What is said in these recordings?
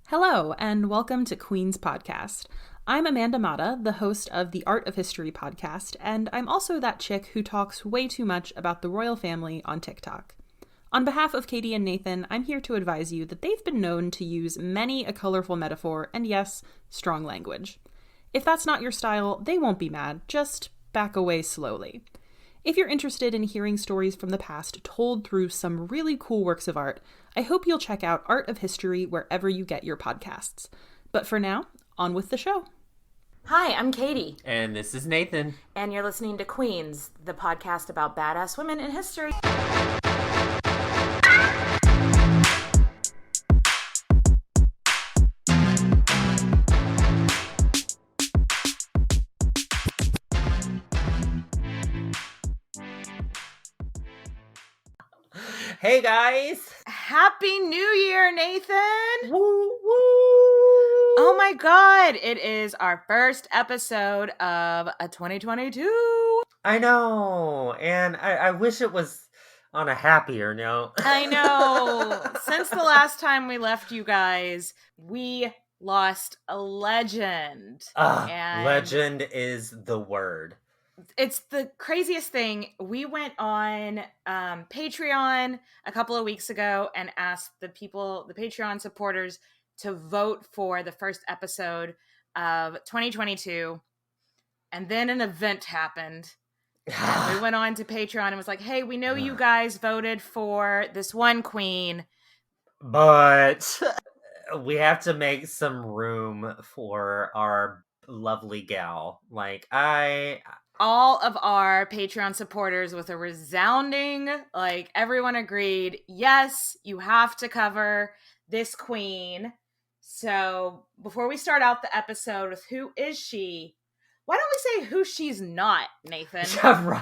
Hello, and welcome to Queen's Podcast. I'm Amanda Mata, the host of the Art of History podcast, and I'm also that chick who talks way too much about the royal family on TikTok. On behalf of Katie and Nathan, I'm here to advise you that they've been known to use many a colorful metaphor and, yes, strong language. If that's not your style, they won't be mad, just back away slowly. If you're interested in hearing stories from the past told through some really cool works of art, I hope you'll check out Art of History wherever you get your podcasts. But for now, on with the show. Hi, I'm Katie. And this is Nathan. And you're listening to Queens, the podcast about badass women in history. Hey guys! Happy New Year, Nathan! Woo woo! Oh my god, it is our first episode of 2022. I know, and I wish it was on a happier note. I know. Since the last time we left you guys, we lost a legend. Legend is the word. It's the craziest thing. We went on Patreon a couple of weeks ago and asked the Patreon supporters, to vote for the first episode of 2022. And then an event happened. And we went on to Patreon and was like, hey, we know you guys voted for this one queen, but we have to make some room for our lovely gal. All of our Patreon supporters with a resounding, everyone agreed, yes, you have to cover this queen. So before we start out the episode with who is she, why don't we say who she's not, Nathan? Yeah,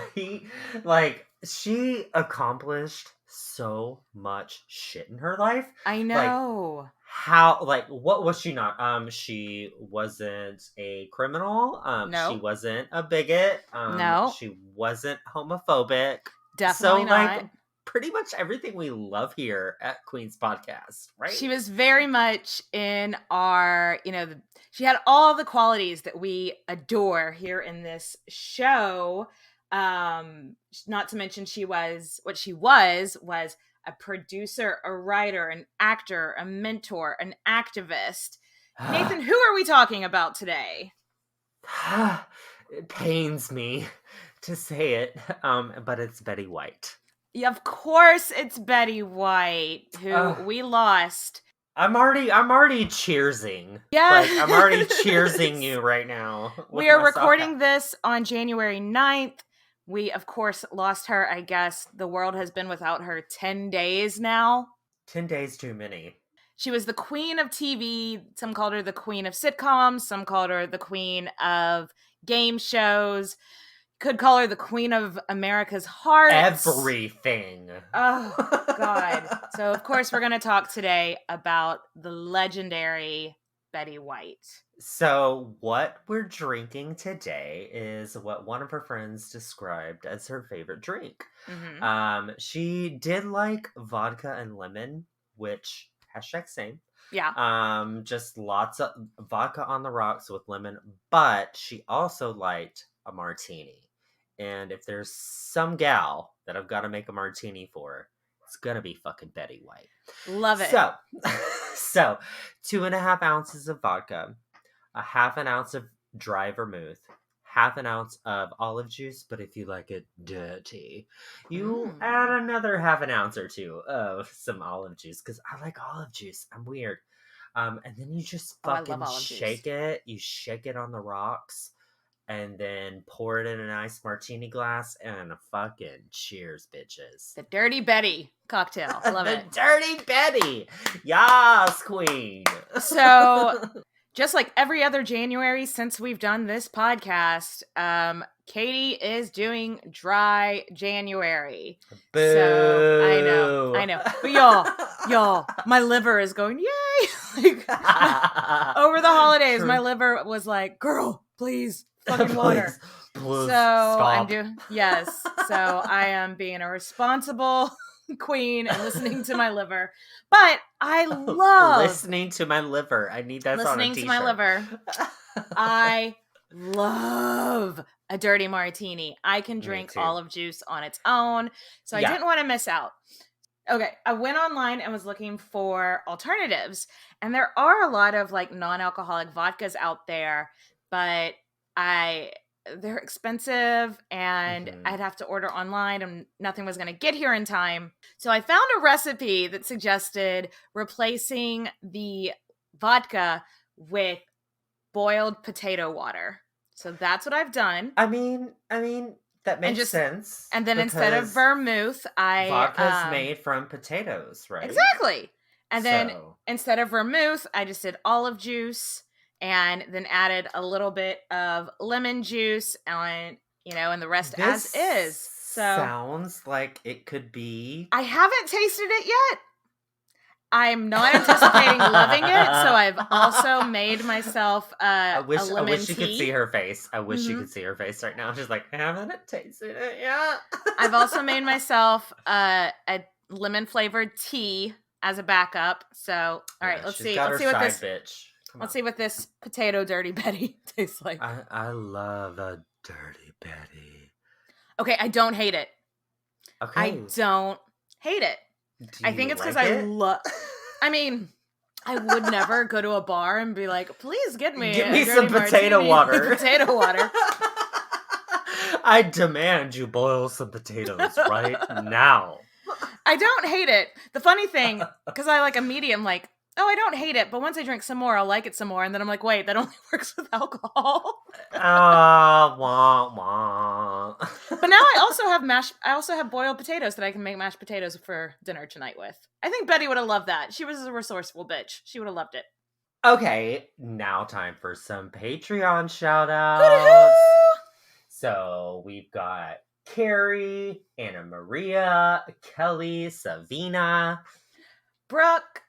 right? She accomplished so much shit in her life. I know. What was she not? She wasn't a criminal. No. She wasn't a bigot. No. She wasn't homophobic. Definitely not. Pretty much everything we love here at Queen's Podcast, right? She was very much in our, she had all the qualities that we adore here in this show. Not to mention she was a producer, a writer, an actor, a mentor, an activist. Nathan, who are we talking about today? It pains me to say it, but it's Betty White. Yeah, of course it's Betty White, who we lost. I'm already cheersing. Yeah. I'm already cheersing you right now. We are recording this on January 9th. We, of course, lost her. I guess the world has been without her 10 days now. 10 days too many. She was the queen of TV. Some called her the queen of sitcoms. Some called her the queen of game shows. Could call her the queen of America's heart. Everything. Oh, God. So, of course, we're going to talk today about the legendary Betty White. So, what we're drinking today is what one of her friends described as her favorite drink. Mm-hmm. She did like vodka and lemon, which, #same. Yeah. Just lots of vodka on the rocks with lemon, but she also liked a martini. And if there's some gal that I've got to make a martini for, it's gonna be fucking Betty White. Love it. So 2.5 ounces of vodka, a half an ounce of dry vermouth, half an ounce of olive juice, but if you like it dirty, you add another half an ounce or two of some olive juice, because I like olive juice. I'm weird. And then you just fucking shake it. You shake it on the rocks. And then pour it in a nice martini glass and a fucking cheers, bitches. The Dirty Betty cocktail. Love it. The Dirty Betty. Yas, queen. So, just like every other January since we've done this podcast, Katie is doing dry January. Boo. So, I know. But y'all, my liver is going, yay. Over the holidays, my liver was like, girl, please. Fucking water. Please, so stop. So I am being a responsible queen and listening to my liver. But I love listening to my liver. I need that on a listening t-shirt. to my liver. I love a dirty martini. I can drink too. olive juice on its own. So I didn't want to miss out. Okay, I went online and was looking for alternatives. And there are a lot of like non-alcoholic vodkas out there, but they're expensive and I'd have to order online and nothing was going to get here in time. So I found a recipe that suggested replacing the vodka with boiled potato water. So that's what I've done. I mean, that makes sense. And then instead of vermouth, vodka's made from potatoes, right? Exactly. And then instead of vermouth, I just did olive juice and then added a little bit of lemon juice and the rest as is. So sounds like it could be. I haven't tasted it yet. I'm not anticipating loving it, so I've also made myself a lemon tea. I wish you could see her face. I wish you could see her face right now. She's like, I haven't tasted it yet. I've also made myself a lemon flavored tea as a backup. So, all right, let's see. Let's see what this potato Dirty Betty tastes like. I love a Dirty Betty. Okay, I don't hate it. Okay. I don't hate it. I think it's because I love. I mean, I would never go to a bar and be like, "Please get me some potato water." Potato water. I demand you boil some potatoes right now. I don't hate it. The funny thing, because I like a medium, like, oh, I don't hate it, but once I drink some more, I'll like it some more, and then I'm like, wait, that only works with alcohol. Wah, wah. But now I also have boiled potatoes that I can make mashed potatoes for dinner tonight with. I think Betty would have loved that. She was a resourceful bitch. She would have loved it. Okay, now time for some Patreon shout-outs. So we've got Carrie, Anna Maria, Kelly, Savina, Brooke,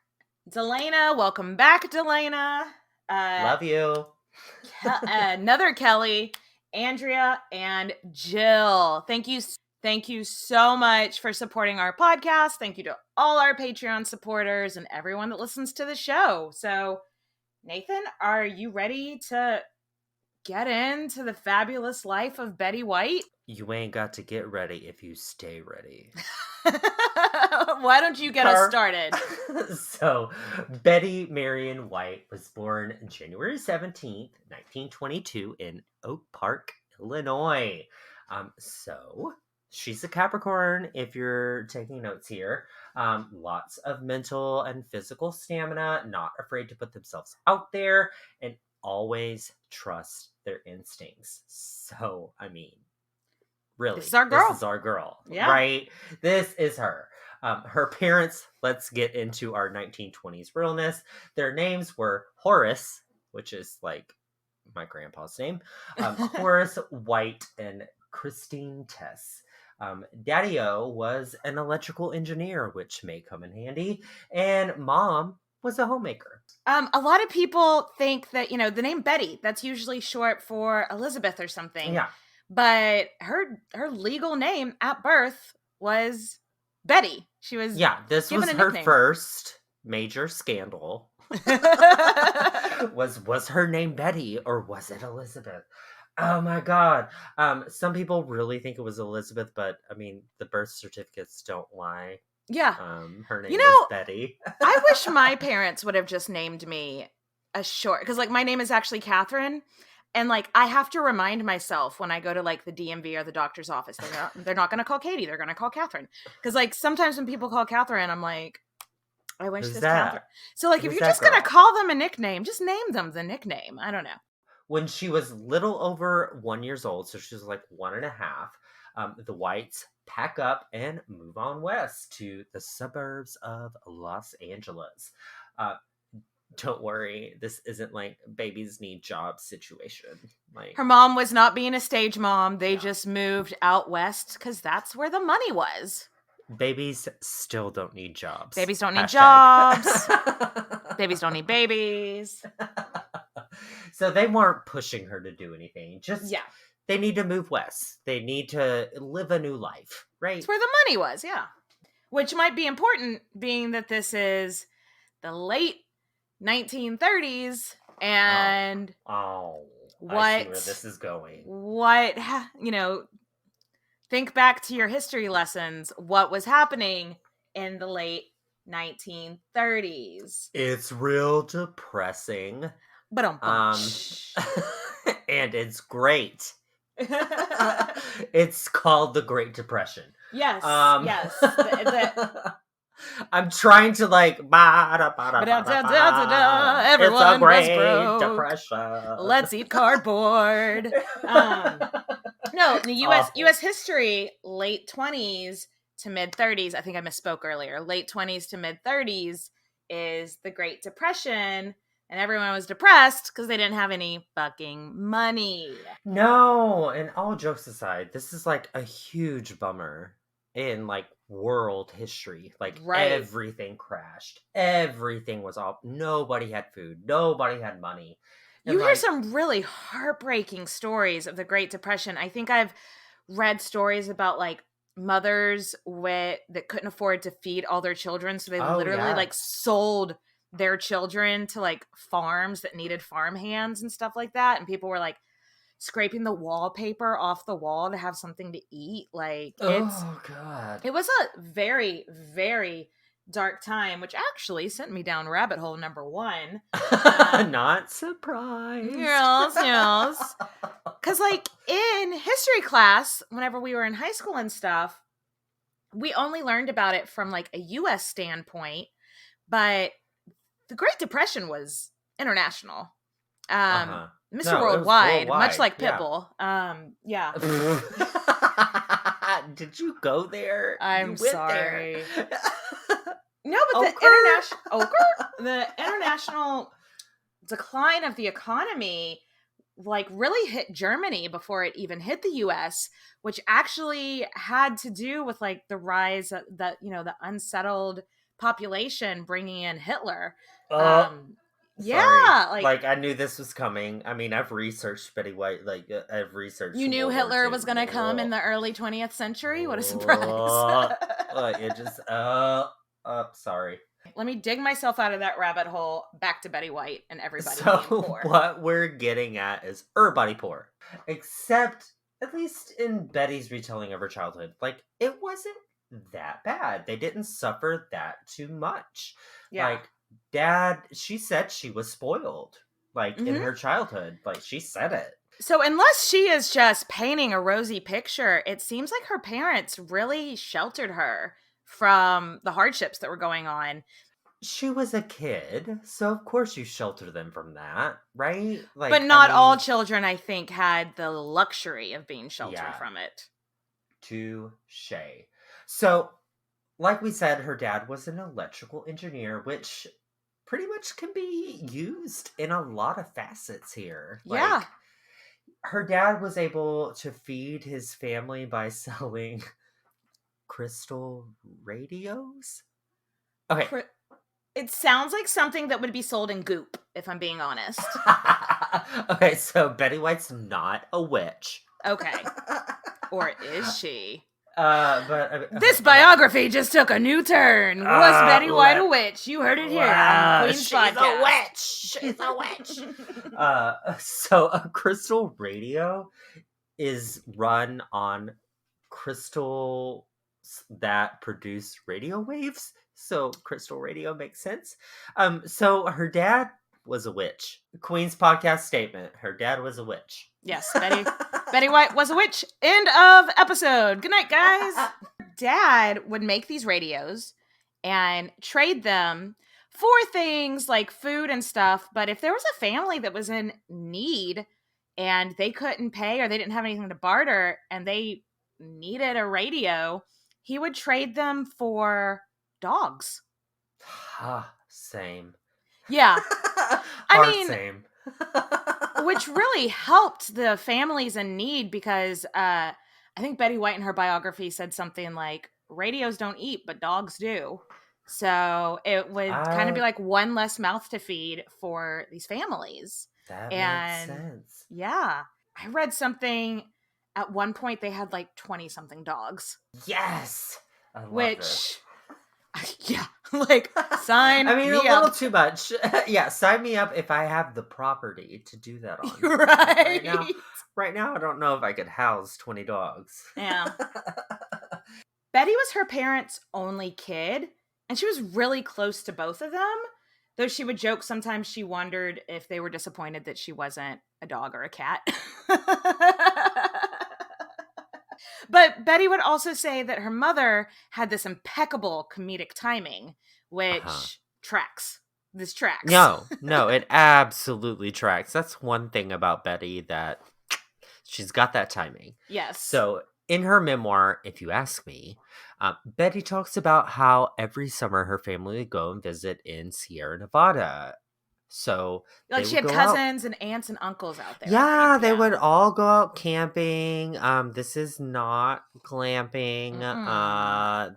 Delana. Welcome back, Delana. Love you. Another Kelly, Andrea, and Jill. Thank you so much for supporting our podcast. Thank you to all our Patreon supporters and everyone that listens to the show. So, Nathan, are you ready to get into the fabulous life of Betty White? You ain't got to get ready if you stay ready. Why don't you get us started? So, Betty Marion White was born January 17th, 1922 in Oak Park, Illinois. So, she's a Capricorn, if you're taking notes here. Lots of mental and physical stamina, not afraid to put themselves out there, and always trust their instincts. So, I mean, really, this is our girl, yeah. Right? This is her. Her parents, let's get into our 1920s realness. Their names were Horace, which is like my grandpa's name, Horace White and Christine Tess. Daddy-O was an electrical engineer, which may come in handy, and Mom was a homemaker. A lot of people think that, the name Betty, that's usually short for Elizabeth or something. Yeah. But her legal name at birth was Betty. She was this was her first major scandal. was her name Betty or was it Elizabeth? Oh my God. Some people really think it was Elizabeth, but I mean the birth certificates don't lie. Yeah. Her name is Betty. I wish my parents would have just named me a short, because like my name is actually Catherine. And like I have to remind myself when I go to like the DMV or the doctor's office, they're not going to call Katie, they're going to call Catherine. Because like sometimes when people call Catherine, I'm like, I wish this Catherine. So like if you're just going to call them a nickname, just name them the nickname. I don't know. When she was little over 1 year old, so she was like 1.5, the Whites pack up and move on west to the suburbs of Los Angeles. Don't worry, this isn't like babies need jobs situation. Like her mom was not being a stage mom. They just moved out west because that's where the money was. Babies still don't need jobs. Babies don't need jobs. Babies don't need babies. So they weren't pushing her to do anything. They need to move west. They need to live a new life, right? That's where the money was, yeah. Which might be important, being that this is the late 1930s, and I what, see where this is going. think back to your history lessons. What was happening in the late 1930s? It's real depressing. But And it's great. It's called the Great Depression. Yes, yes. I'm trying to like. It's Everyone a Great was broke. Depression. Let's eat cardboard. No, the U.S. history, late 20s to mid 30s. I think I misspoke earlier. Late 20s to mid 30s is the Great Depression, and everyone was depressed because they didn't have any fucking money. No, and all jokes aside, this is like a huge bummer in like world history. Like everything crashed. Everything was off. Nobody had food. Nobody had money. And you hear some really heartbreaking stories of the Great Depression. I think I've read stories about like mothers that couldn't afford to feed all their children, so they literally like sold their children to like farms that needed farm hands and stuff like that, and people were like scraping the wallpaper off the wall to have something to eat. Like, oh god, it was a very, very dark time, which actually sent me down rabbit hole number 1. Not surprised. Yes. Because like in history class, whenever we were in high school and stuff, we only learned about it from like a U.S. standpoint, but the Great Depression was international. Mr. Worldwide, much like Pitbull. Yeah. Did you go there? I'm sorry. There. No, but the international decline of the economy like really hit Germany before it even hit the US, which actually had to do with like the rise of the unsettled population bringing in Hitler. Yeah, like I knew this was coming. I mean, I've researched Betty White. Like I've researched. You knew Hitler was going to come in the early 20th century. What a surprise! It just. Sorry. Let me dig myself out of that rabbit hole. Back to Betty White and everybody So being poor. What we're getting at is everybody poor, except at least in Betty's retelling of her childhood. Like it wasn't that bad. They didn't suffer that too much. Yeah. Like. Dad, she said she was spoiled, like, in her childhood. Like, she said it. So unless she is just painting a rosy picture, it seems like her parents really sheltered her from the hardships that were going on. She was a kid, so of course you shelter them from that, right? Like, but not all children, I think, had the luxury of being sheltered from it. Touche. So... like we said, her dad was an electrical engineer, which pretty much can be used in a lot of facets here. Yeah. Like, her dad was able to feed his family by selling crystal radios. Okay. It sounds like something that would be sold in Goop, if I'm being honest. Okay, so Betty White's not a witch. Okay. Or is she? But this biography just took a new turn. Was Betty White a witch? You heard it here on Queen's Podcast. She's a witch. So a crystal radio is run on crystals that produce radio waves. So crystal radio makes sense. So her dad was a witch. Queen's Podcast statement. Her dad was a witch. Yes, Betty White was a witch. End of episode. Good night, guys. Dad would make these radios and trade them for things like food and stuff. But if there was a family that was in need and they couldn't pay or they didn't have anything to barter and they needed a radio, he would trade them for dogs. Same. Yeah. Same. Which really helped the families in need because I think Betty White in her biography said something like, radios don't eat, but dogs do. So it would kind of be like one less mouth to feed for these families. That makes sense. Yeah. I read something at one point they had like 20-something dogs. Yes. I love which this. Yeah, like sign I mean, me a little up. too much. Yeah, sign me up if I have the property to do that on. Right. Right now, I don't know if I could house 20 dogs. Yeah. Betty was her parents' only kid, and she was really close to both of them. Though she would joke sometimes she wondered if they were disappointed that she wasn't a dog or a cat. But Betty would also say that her mother had this impeccable comedic timing, which tracks. This tracks. No, it absolutely tracks. That's one thing about Betty, that she's got that timing. Yes. So in her memoir, If You Ask Me, Betty talks about how every summer her family would go and visit in Sierra Nevada. So like she had cousins and aunts and uncles out there. Yeah, they would all go out camping. This is not glamping.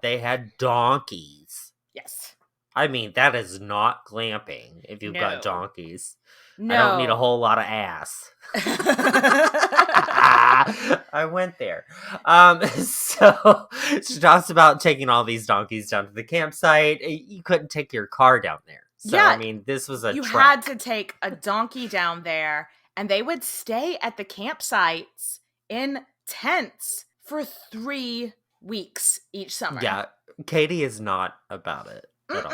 They had donkeys. Yes. I mean, that is not glamping if you've got donkeys. No. I don't need a whole lot of ass. I went there. So she talks about taking all these donkeys down to the campsite. You couldn't take your car down there. So, yeah, I mean, this was a You trek. had to take a donkey down there, and they would stay at the campsites in tents for 3 weeks each summer. Yeah, Katie is not about it at all.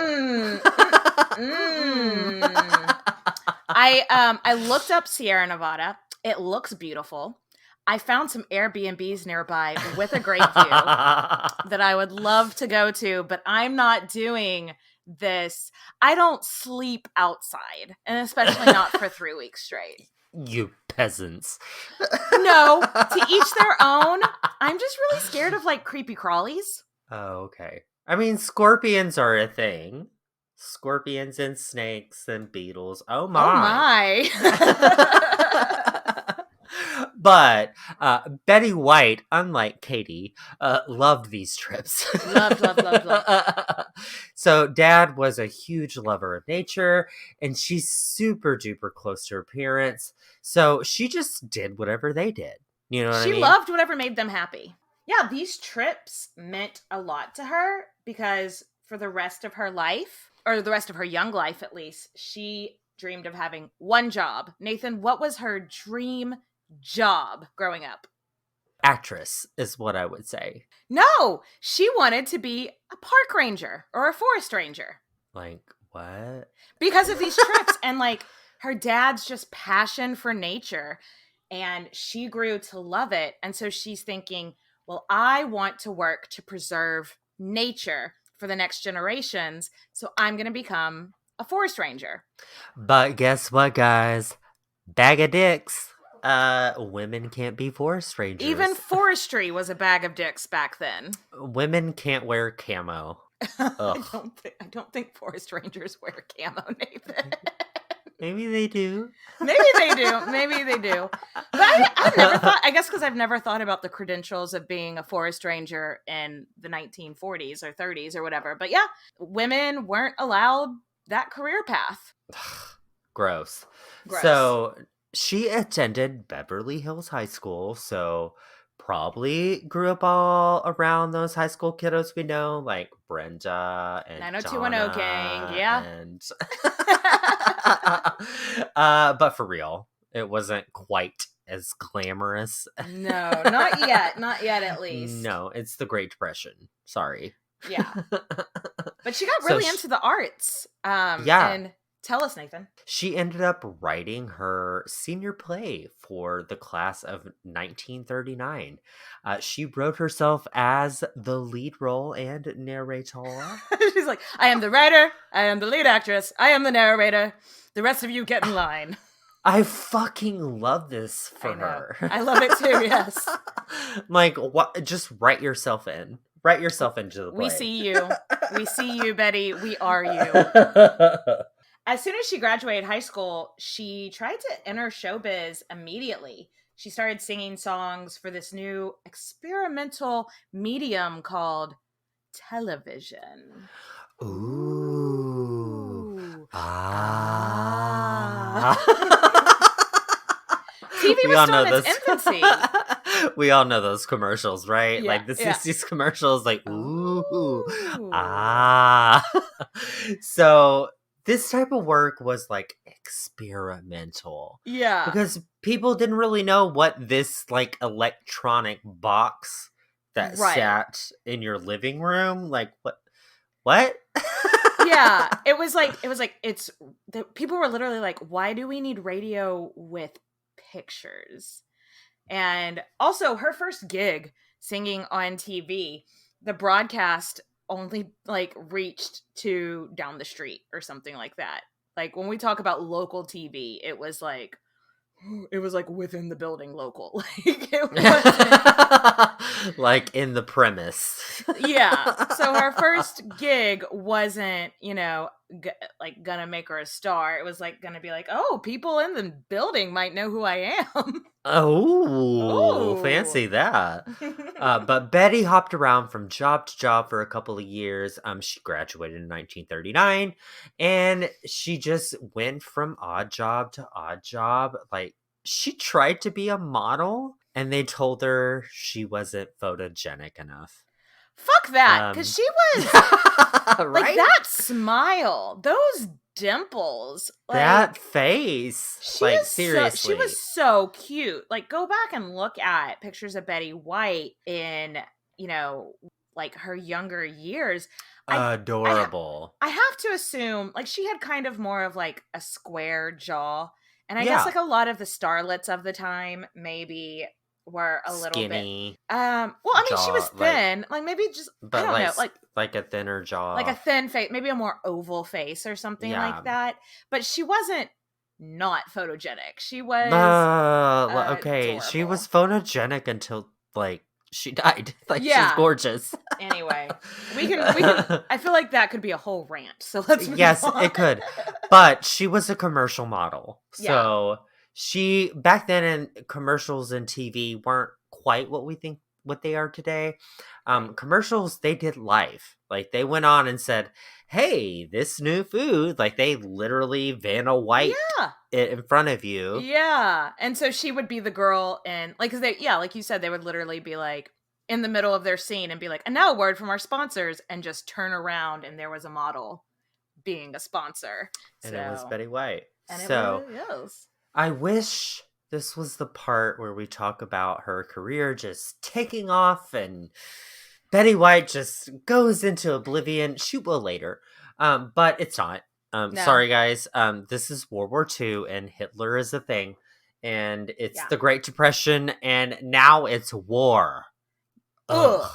I looked up Sierra Nevada. It looks beautiful. I found some Airbnbs nearby with a great view that I would love to go to, but I'm not doing this. I don't sleep outside, and especially not for 3 weeks straight. You peasants. No, to each their own. I'm just really scared of like creepy crawlies. Oh, okay. I mean, scorpions are a thing. Scorpions and snakes and beetles. Oh my. Oh my. But Betty White, unlike Katie, loved these trips. Love. So Dad was a huge lover of nature, and she's super duper close to her parents. So she just did whatever they did. You know what I mean? She loved whatever made them happy. Yeah, these trips meant a lot to her because for the rest of her life, or the rest of her young life at least, she dreamed of having one job. Nathan, what was her dream job growing up? Actress is what I would say. No, she wanted to be a park ranger or a forest ranger. Like, what? Because of these trips and like her dad's just passion for nature, and she grew to love it. And so she's thinking, well, I want to work to preserve nature for the next generations, so I'm going to become a forest ranger. But guess what, guys? Bag of dicks. Women can't be forest rangers. Even forestry was a bag of dicks back then. Women can't wear camo. I don't think forest rangers wear camo, Nathan. Maybe they do. Maybe they do. But I've never thought, I guess because I've never thought about the credentials of being a forest ranger in the 1940s or 30s or whatever. But yeah, women weren't allowed that career path. Gross. So she attended Beverly Hills High School, so probably grew up all around those high school kiddos we know, like Brenda and 90210 gang, yeah. But for real, it wasn't quite as glamorous. No, not yet at least. No, it's the Great Depression. Sorry. Yeah. But she got really into the arts. And tell us, Nathan. She ended up writing her senior play for the class of 1939. She wrote herself as the lead role and narrator. She's like, I am the writer, I am the lead actress, I am the narrator. The rest of you get in line. I fucking love this for her. I love it too, yes. Like, what? Just write yourself in. Write yourself into the play. We see you. We see you, Betty. We are you. As soon as she graduated high school, she tried to enter showbiz immediately. She started singing songs for this new experimental medium called television. Ooh. TV was still in its infancy. We all know those commercials, right? Yeah, like the 60s commercials, like, ooh, Ah. So this type of work was like experimental. Yeah. Because people didn't really know what this like electronic box that Right. sat in your living room, like what? Yeah, it was like people were literally like, why do we need radio with pictures? And also her first gig singing on TV, the broadcast only like reached to down the street or something like that. Like when we talk about local TV, it was like within the building local. Like it wasn't Like in the premise. yeah. So her first gig wasn't, like gonna make her a star. It was like gonna be like, oh, people in the building might know who I am. Oh, Ooh. fancy that. But Betty hopped around from job to job for a couple of years. She graduated in 1939, and she just went from odd job to odd job. Like, she tried to be a model, and they told her she wasn't photogenic enough. Fuck that, because she was right? like that smile, those dimples, like, that face. Like, seriously. she was so cute. Like, go back and look at pictures of Betty White in, like her younger years. Adorable. I have to assume, like, she had kind of more of like a square jaw, and I Yeah. guess like a lot of the starlets of the time maybe were a little Skinny. bit. Well, I mean, she was jaw, thin, like maybe just But I don't know, like a thinner jaw. like a thin face, maybe a more oval face or something like that. But she wasn't not photogenic. She was okay. She was photogenic until like she died. Like she's Yeah. gorgeous. Anyway, we can. I feel like that could be a whole rant. So let's move Yes, on. it could. But she was a commercial model. Yeah. So she back then in commercials and TV weren't quite what they are today. Commercials they did live. Like they went on and said, "Hey, this new food." Like they literally Vanna White it in front of you. Yeah, and so she would be the girl, and like, cause like you said, they would literally be like in the middle of their scene and be like, "And now a word from our sponsors," and just turn around, and there was a model being a sponsor, and it was Betty White. And so it was. I wish this was the part where we talk about her career just taking off and Betty White just goes into oblivion. She will later, but it's not. No. Sorry, guys. This is World War II, and Hitler is a thing, and it's the Great Depression, and now it's war. Ugh.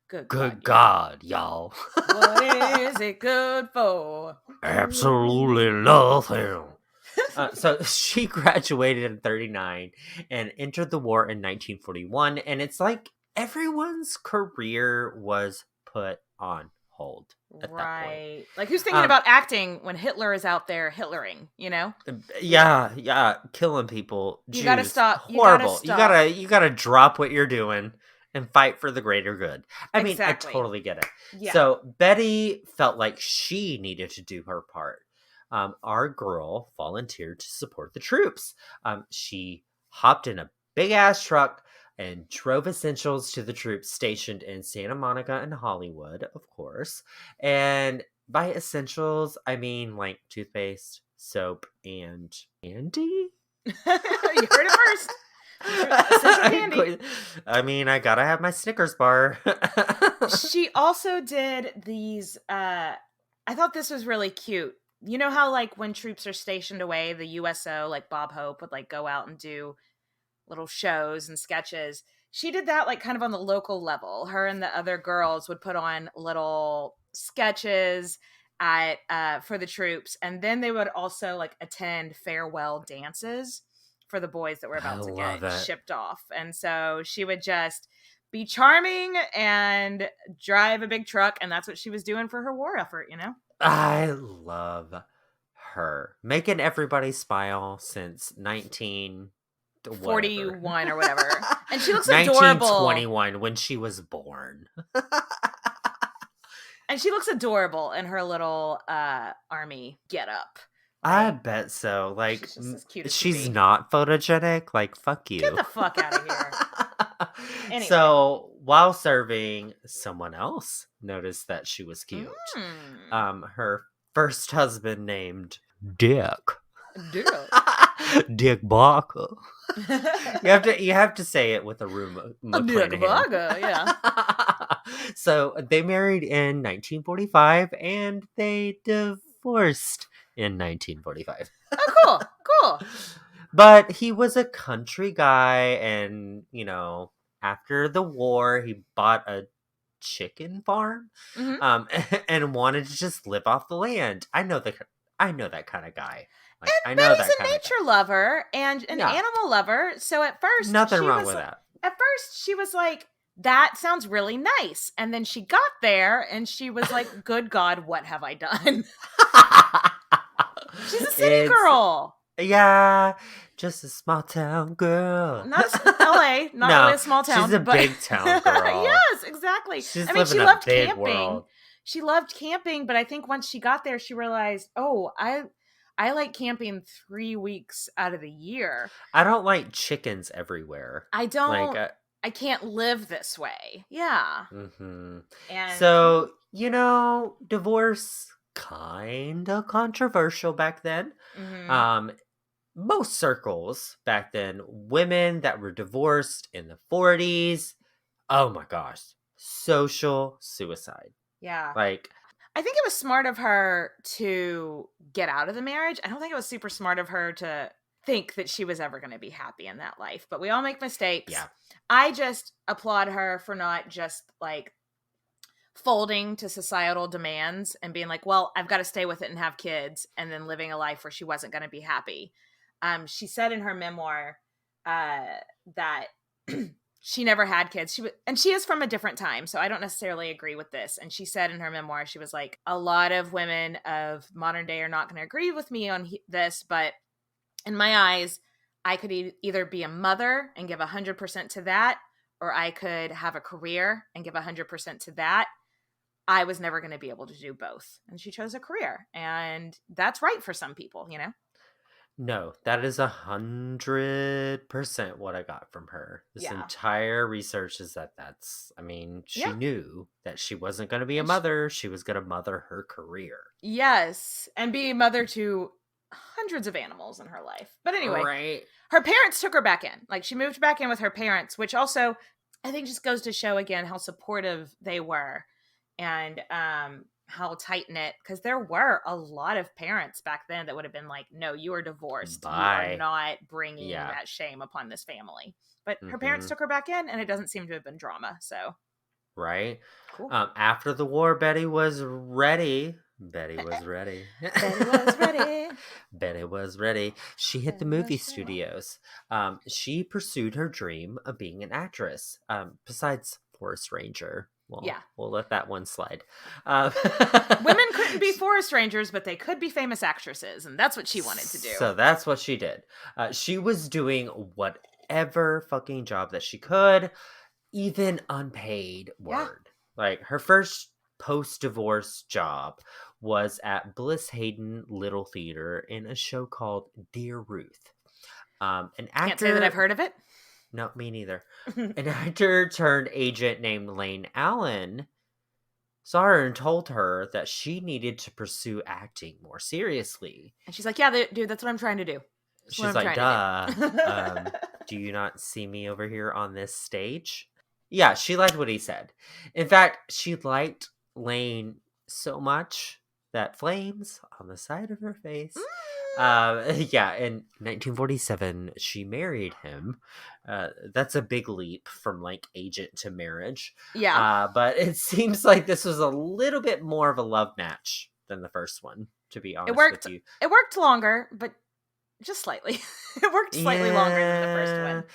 Good God, y'all. What is it good for? Absolutely nothing. So she graduated in 1939 and entered the war in 1941, and it's like everyone's career was put on hold at that point. Like who's thinking about acting when Hitler is out there Hitlering, Yeah, killing people. You gotta stop. Horrible. You gotta drop what you're doing and fight for the greater good. I mean, I totally get it. Yeah. So Betty felt like she needed to do her part. Our girl volunteered to support the troops. She hopped in a big ass truck and drove essentials to the troops stationed in Santa Monica and Hollywood, of course. And by essentials, I mean like toothpaste, soap, and candy. You heard it first. Essential candy. I mean, I gotta have my Snickers bar. She also did these. I thought this was really cute. You know how like when troops are stationed away, the USO, like Bob Hope, would like go out and do little shows and sketches. She did that like kind of on the local level. Her and the other girls would put on little sketches for the troops, and then they would also like attend farewell dances for the boys that were about to get shipped off. And so she would just be charming and drive a big truck, and that's what she was doing for her war effort, I love her. Making everybody smile since 1941 or whatever. And she looks adorable. 1921 when she was born. And she looks adorable in her little army getup. I bet so. Like, she's just as cute as she's not photogenic. Like, fuck you. Get the fuck out of here. Anyway. So while serving, someone else noticed that she was cute. Her first husband named Dick. Dick Barker. You have to say it with a Rue McClanahan. Yeah. So they married in 1945 and they divorced in 1945. Oh, cool. But he was a country guy, and after the war, he bought a chicken farm, and wanted to just live off the land. I know that kind of guy. Like, And I know Betty's that a kind nature lover and an animal lover. So at first, nothing wrong with that. At first, she was like, "That sounds really nice," and then she got there and she was like, "Good God, what have I done?" She's a city girl. Yeah, just a small town girl. Not LA, not really a small town. She's a big town girl. Yes, exactly. She's she living loved a big camping. World. She loved camping, but I think once she got there, she realized, oh, I like camping 3 weeks out of the year. I don't like chickens everywhere. I don't. I can't live this way. Yeah. Mm-hmm. And so, divorce kind of controversial back then. Most circles back then, women that were divorced in the 40s, oh my gosh, social suicide. Yeah. Like, I think it was smart of her to get out of the marriage. I don't think it was super smart of her to think that she was ever going to be happy in that life. But we all make mistakes. Yeah. I just applaud her for not just like folding to societal demands and being like, well, I've got to stay with it and have kids, and then living a life where she wasn't going to be happy. She said in her memoir that she never had kids. And she is from a different time, so I don't necessarily agree with this. And she said in her memoir, she was like, a lot of women of modern day are not going to agree with me on this, but in my eyes, I could either be a mother and give 100% to that, or I could have a career and give 100% to that. I was never going to be able to do both. And she chose a career. And that's right for some people, No, that is 100% what I got from her. This entire research is she knew that she wasn't going to be a mother. She was going to mother her career. Yes. And be a mother to hundreds of animals in her life. But anyway, right. Her parents took her back in. Like, she moved back in with her parents, which also I think just goes to show again how supportive they were and how tight-knit, because there were a lot of parents back then that would have been like, no, you are divorced. Bye. You are not bringing that shame upon this family. But her parents took her back in, and it doesn't seem to have been drama. So, right. Cool. After the war, Betty was ready. Betty was ready. Betty was ready. She hit the movie studios. She pursued her dream of being an actress. Besides Forest Ranger. Well, we'll let that one slide. Women couldn't be forest rangers, but they could be famous actresses, and that's what she wanted to do. So that's what she did. She was doing whatever fucking job that she could, even unpaid word. Like, her first post-divorce job was at Bliss Hayden Little Theater in a show called Dear Ruth. An actor... Can't say that I've heard of it. No, me neither. An actor turned agent named Lane Allen saw her and told her that she needed to pursue acting more seriously. And she's like, yeah, dude, that's what I'm trying to do. She's like, duh. Do you not see me over here on this stage? Yeah, she liked what he said. In fact, she liked Lane so much that flames on the side of her face. In 1947, she married him. That's a big leap from like agent to marriage. Yeah. But it seems like this was a little bit more of a love match than the first one, to be honest with you. It worked longer, but just slightly. It worked slightly longer than the first one.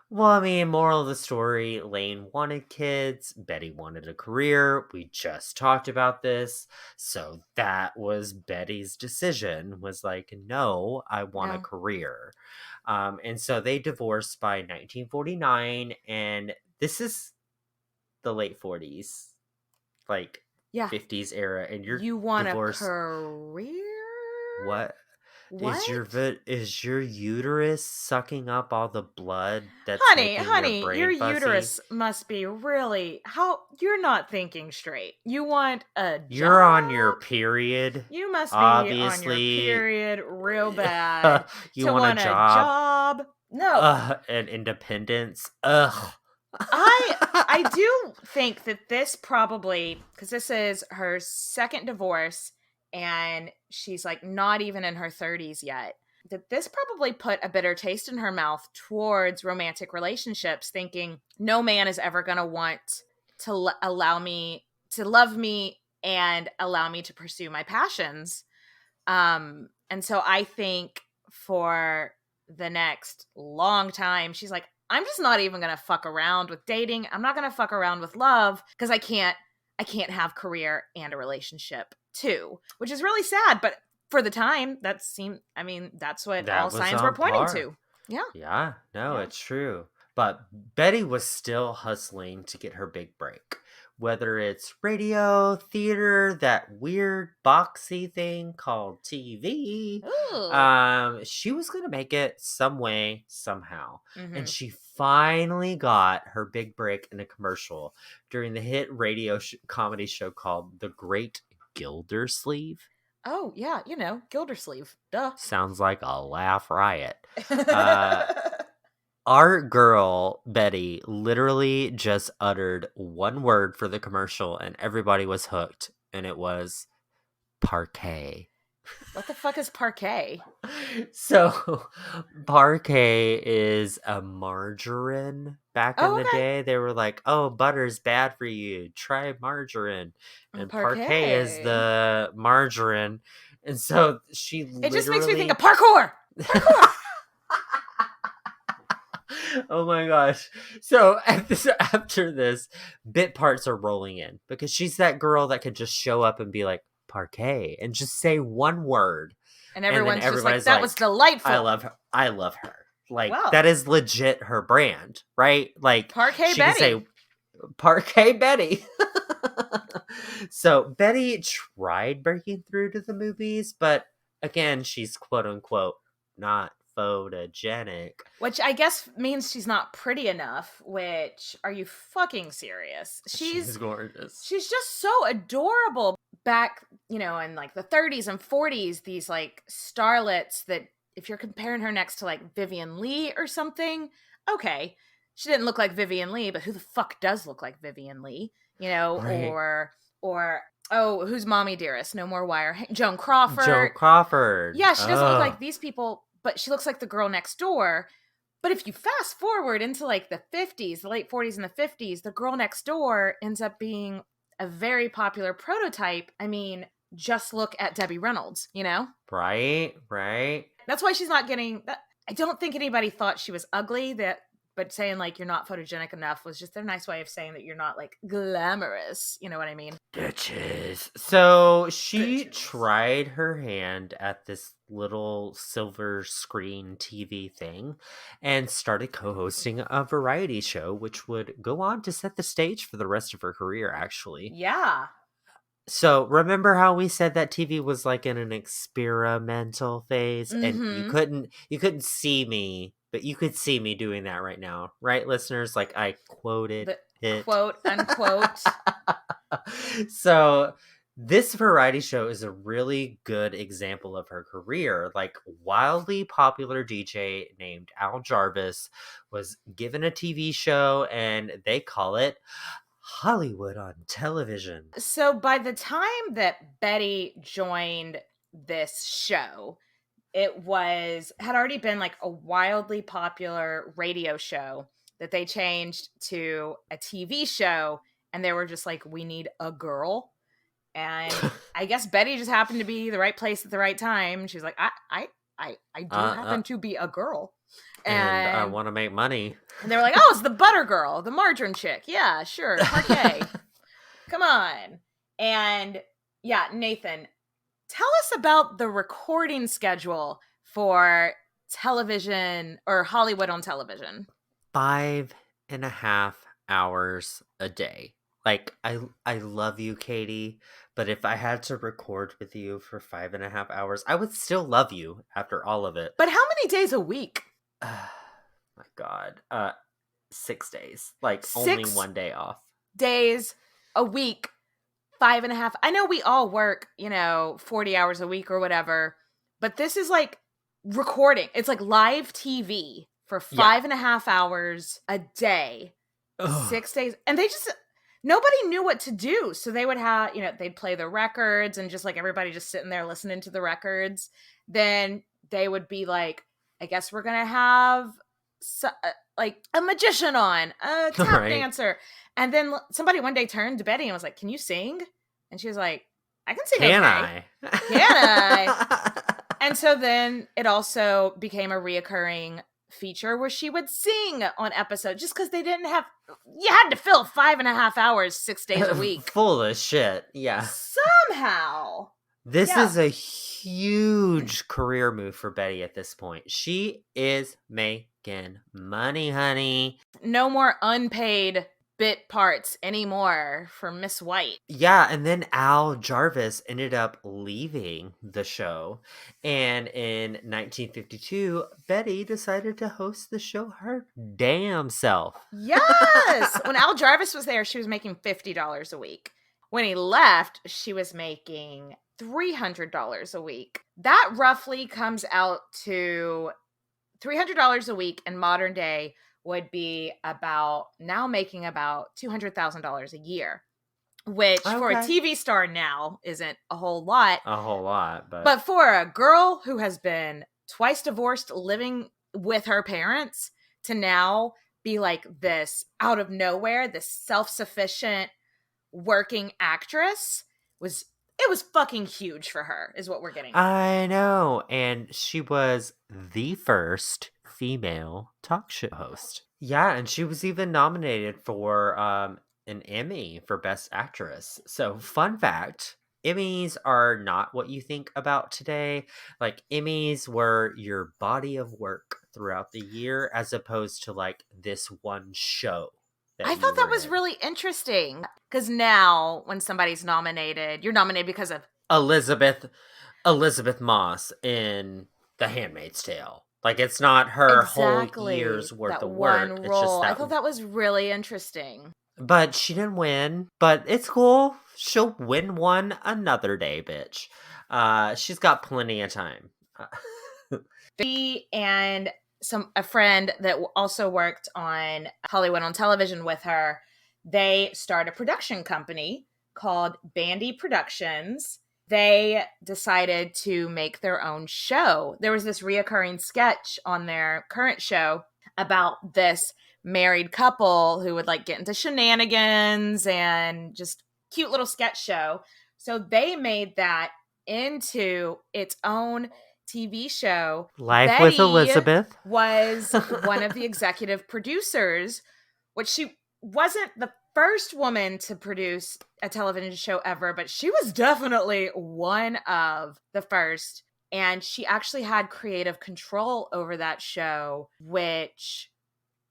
Well, I mean, moral of the story, Lane wanted kids, Betty wanted a career. We just talked about this. So that was Betty's decision, was like, no, I want a career. And so they divorced by 1949, and this is the late 40s, like 50s era, and you want a career? What? What? Is your uterus sucking up all the blood that's making Honey, your your brain fuzzy? uterus must be really you're not thinking straight. You want a job? You're on your period. You must be on your Obviously. period real bad You to want a a job? job. No. And independence. Ugh. I do think that this probably, because this is her second divorce and she's like not even in her 30s yet, that this probably put a bitter taste in her mouth towards romantic relationships, thinking no man is ever going to want to allow me to love me and allow me to pursue my passions. And so I think for the next long time, she's like, I'm just not even going to fuck around with dating. I'm not going to fuck around with love because I can't have career and a relationship too, which is really sad. But for the time, that's what all signs were pointing to. Yeah. Yeah, no, Yeah. it's true. But Betty was still hustling to get her big break. Whether it's radio, theater, that weird boxy thing called TV, Ooh. she was going to make it some way, somehow. Mhm. And she finally got her big break in a commercial during the hit radio comedy show called The Great Gildersleeve. Oh, yeah, Gildersleeve. Duh. Sounds like a laugh riot. Our girl, Betty, literally just uttered one word for the commercial and everybody was hooked. And it was parquet. What the fuck is parquet? So, parquet is a margarine. Back in the day, they were like, oh, butter's bad for you. Try margarine. And parquet is the margarine. And so she literally... It just makes me think of parkour! Parkour! Oh my gosh. So after this, bit parts are rolling in because she's that girl that could just show up and be like, parquet, and just say one word. And everyone's just like, that was delightful. I love her. Like, that is legit her brand, right? Like, Parquet she Betty. Can say, parquet Betty. So Betty tried breaking through to the movies, but again, she's quote unquote not photogenic, which I guess means she's not pretty enough. Which, are you fucking serious? She's gorgeous. She's just so adorable. Back, in like the 30s and 40s, these like starlets that if you're comparing her next to like Vivian Leigh or something, okay, she didn't look like Vivian Leigh, but who the fuck does look like Vivian Leigh? Right. Or oh, who's Mommy Dearest? No More Wire. Joan Crawford. Yeah, she doesn't look like these people, but she looks like the girl next door. But if you fast forward into like the 50s, the late 40s and the 50s, the girl next door ends up being a very popular prototype. I mean, just look at Debbie Reynolds, Right. That's why she's not getting that. I don't think anybody thought she was ugly, but saying like you're not photogenic enough was just their nice way of saying that you're not like glamorous. You know what I mean? Bitches. So she tried her hand at this little silver screen TV thing and started co-hosting a variety show, which would go on to set the stage for the rest of her career, actually. Yeah. So remember how we said that TV was like in an experimental phase, and you couldn't see me, but you could see me doing that right now, right, listeners? Like I quoted it, quote unquote. So this variety show is a really good example of her career. Like, wildly popular DJ named Al Jarvis was given a TV show, and they call it Hollywood on Television. So by the time that Betty joined this show, it had already been like a wildly popular radio show that they changed to a TV show, and they were just like, we need a girl. And I guess Betty just happened to be the right place at the right time. She's like, I do happen to be a girl. And I want to make money. And they were like, oh, it's the butter girl, the margarine chick. Yeah, sure. Parquet. Come on. And yeah, Nathan, tell us about the recording schedule for television or Hollywood on Television. 5.5 hours a day. Like, I love you, Katie, but if I had to record with you for 5.5 hours, I would still love you after all of it. But how many days a week? My God. 6 days. Like, only 6 one day off. days a week, 5.5. I know we all work, 40 hours a week or whatever, but this is like recording. It's like live TV for 5.5 hours a day, Ugh. 6 days. And nobody knew what to do. So they would have, they'd play the records and just like everybody just sitting there listening to the records. Then they would be like, I guess we're going to have like a magician on, a tap dancer. And then somebody one day turned to Betty and was like, can you sing? And she was like, I can sing. Can I? And so then it also became a reoccurring feature where she would sing on episodes just because you had to fill 5.5 hours 6 days a week. Full of shit. Yeah. Somehow. This is a huge career move for Betty at this point. She is making money, honey. No more unpaid bit parts anymore for Miss White. Yeah, and then Al Jarvis ended up leaving the show. And in 1952, Betty decided to host the show her damn self. Yes! When Al Jarvis was there, she was making $50 a week. When he left, she was making $300 a week. That roughly comes out to $300 a week in modern day would be making about $200,000 a year, which for a TV star now isn't a whole lot. But for a girl who has been twice divorced, living with her parents, to now be like this out of nowhere, this self-sufficient working actress was fucking huge for her, is what we're getting. I know. And she was the first female talk show host. Yeah, and she was even nominated for an Emmy for Best Actress. So, fun fact, Emmys are not what you think about today. Like, Emmys were your body of work throughout the year as opposed to like this one show. I thought that was really interesting because now when somebody's nominated, you're nominated because of Elizabeth Moss in The Handmaid's Tale. Like, it's not her whole year's worth of work. It's just that. I thought that was really interesting. But she didn't win. But it's cool. She'll win one another day, bitch. She's got plenty of time. She and a friend that also worked on Hollywood on Television with her, they start a production company called Bandy Productions. They decided to make their own show. There was this reoccurring sketch on their current show about this married couple who would like get into shenanigans and just cute little sketch show. So they made that into its own TV show. Life with Elizabeth was one of the executive producers, which she wasn't the first woman to produce a television show ever, but she was definitely one of the first. And she actually had creative control over that show, which,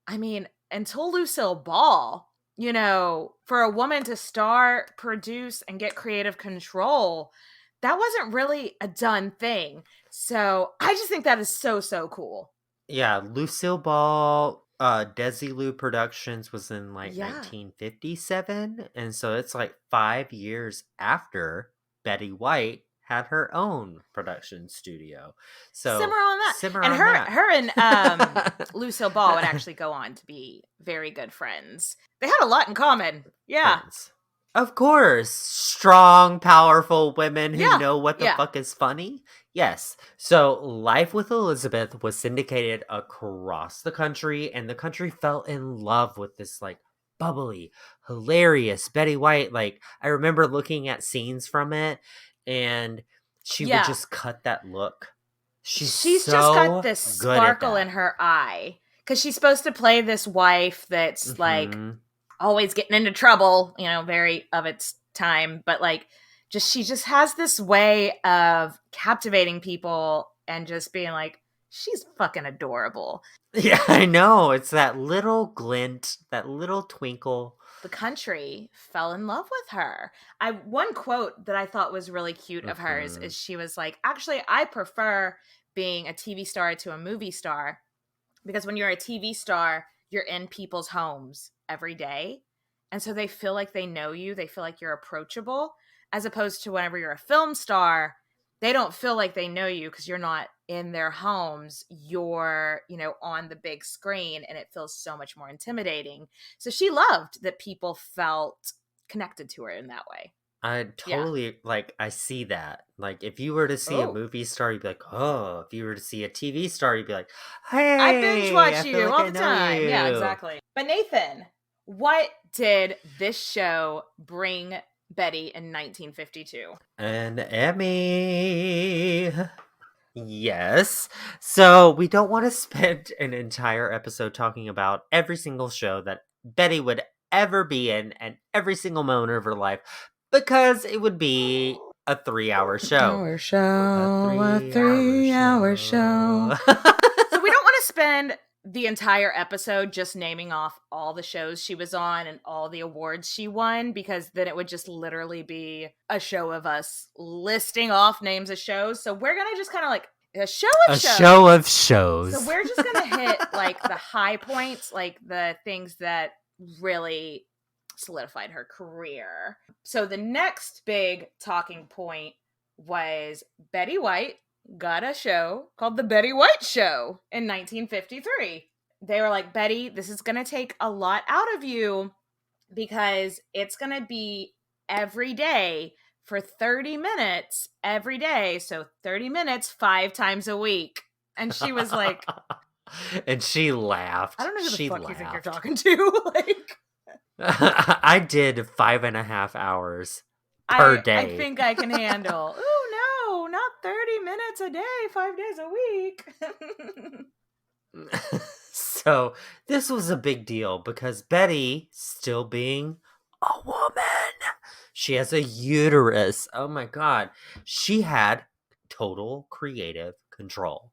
I mean, until Lucille Ball, for a woman to star, produce, and get creative control, that wasn't really a done thing. So I just think that is so, so cool. Yeah, Lucille Ball, Desilu Productions was in 1957. And so it's like 5 years after Betty White had her own production studio. So simmer on that. Her and Lucille Ball would actually go on to be very good friends. They had a lot in common. Yeah. Friends. Of course. Strong, powerful women who know what the fuck is funny. Yes. So Life with Elizabeth was syndicated across the country, and the country fell in love with this like bubbly, hilarious Betty White. Like, I remember looking at scenes from it, and she would just cut that look. She's just got this sparkle in her eye. Because she's supposed to play this wife that's like always getting into trouble, very of its time. But like, she just has this way of captivating people and just being like, she's fucking adorable. Yeah, I know. It's that little glint, that little twinkle. the country fell in love with her. One quote that I thought was really cute of hers is she was like, actually, I prefer being a TV star to a movie star, because when you're a TV star, you're in people's homes every day. And so they feel like they know you. They feel like you're approachable, as opposed to whenever you're a film star, they don't feel like they know you because you're not in their homes. You're, on the big screen, and it feels so much more intimidating. So she loved that people felt connected to her in that way. I totally, I see that. Like, if you were to see a movie star, you'd be like, oh. If you were to see a TV star, you'd be like, hey, I binge watch you like all the time. Yeah, exactly. But Nathan, what did this show bring Betty in 1952? An Emmy. Yes. So we don't want to spend an entire episode talking about every single show that Betty would ever be in and every single moment of her life, because it would be a 3-hour show. A 3-hour show. So we don't want to spend the entire episode just naming off all the shows she was on and all the awards she won, because then it would just literally be a show of us listing off names of shows. So we're gonna just kind of like a show of shows. So we're just gonna hit like the high points, like the things that really solidified her career. So the next big talking point was Betty White got a show called The Betty White Show in 1953. They were like, Betty, this is going to take a lot out of you, because it's going to be every day for 30 minutes every day. So 30 minutes 5 times a week. And she was like... and she laughed. I don't know who the fuck you think you're talking to. Like, I did 5.5 hours per day. I think I can handle. Ooh, no, not 30 minutes a day, 5 days a week. So this was a big deal because Betty, still being a woman, she has a uterus. Oh my God. She had total creative control.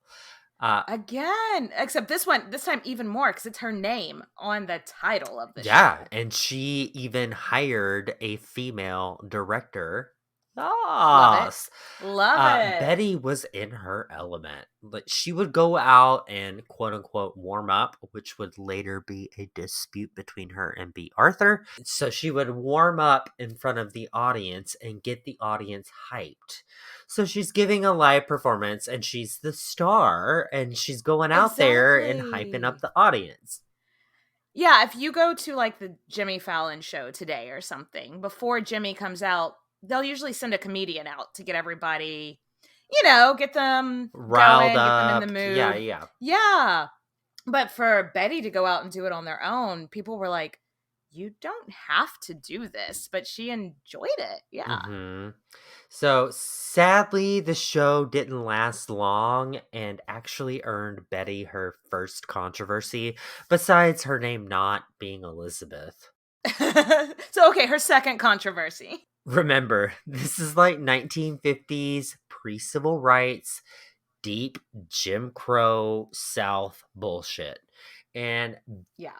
Again, except this time even more, because it's her name on the title of the show. Yeah, and she even hired a female director. Love it. Betty was in her element. Like, she would go out and quote unquote warm up, which would later be a dispute between her and B. Arthur. So she would warm up in front of the audience and get the audience hyped. So she's giving a live performance and she's the star and she's going out there and hyping up the audience. Yeah, if you go to like the Jimmy Fallon show today or something, before Jimmy comes out, they'll usually send a comedian out to get everybody, get them riled going, up, get them in the mood. Yeah. Yeah. But for Betty to go out and do it on their own, people were like, you don't have to do this. But she enjoyed it. Yeah. Mm-hmm. So sadly, the show didn't last long and actually earned Betty her first controversy, besides her name not being Elizabeth. So, okay, her second controversy. Remember, this is like 1950s pre-civil rights, deep Jim Crow South bullshit. And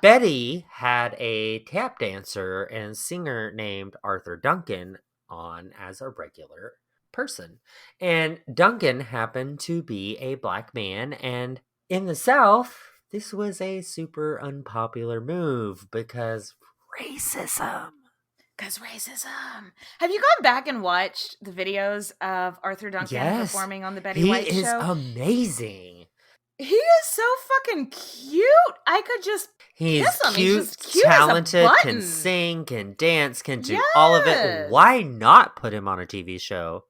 Betty had a tap dancer and singer named Arthur Duncan on as a regular person. And Duncan happened to be a black man, and in the South, this was a super unpopular move because racism. Have you gone back and watched the videos of Arthur Duncan performing on the Betty White show? He is amazing. He is so fucking cute. I could just kiss him. He's just cute, talented, can sing, can dance, can do all of it. Why not put him on a TV show?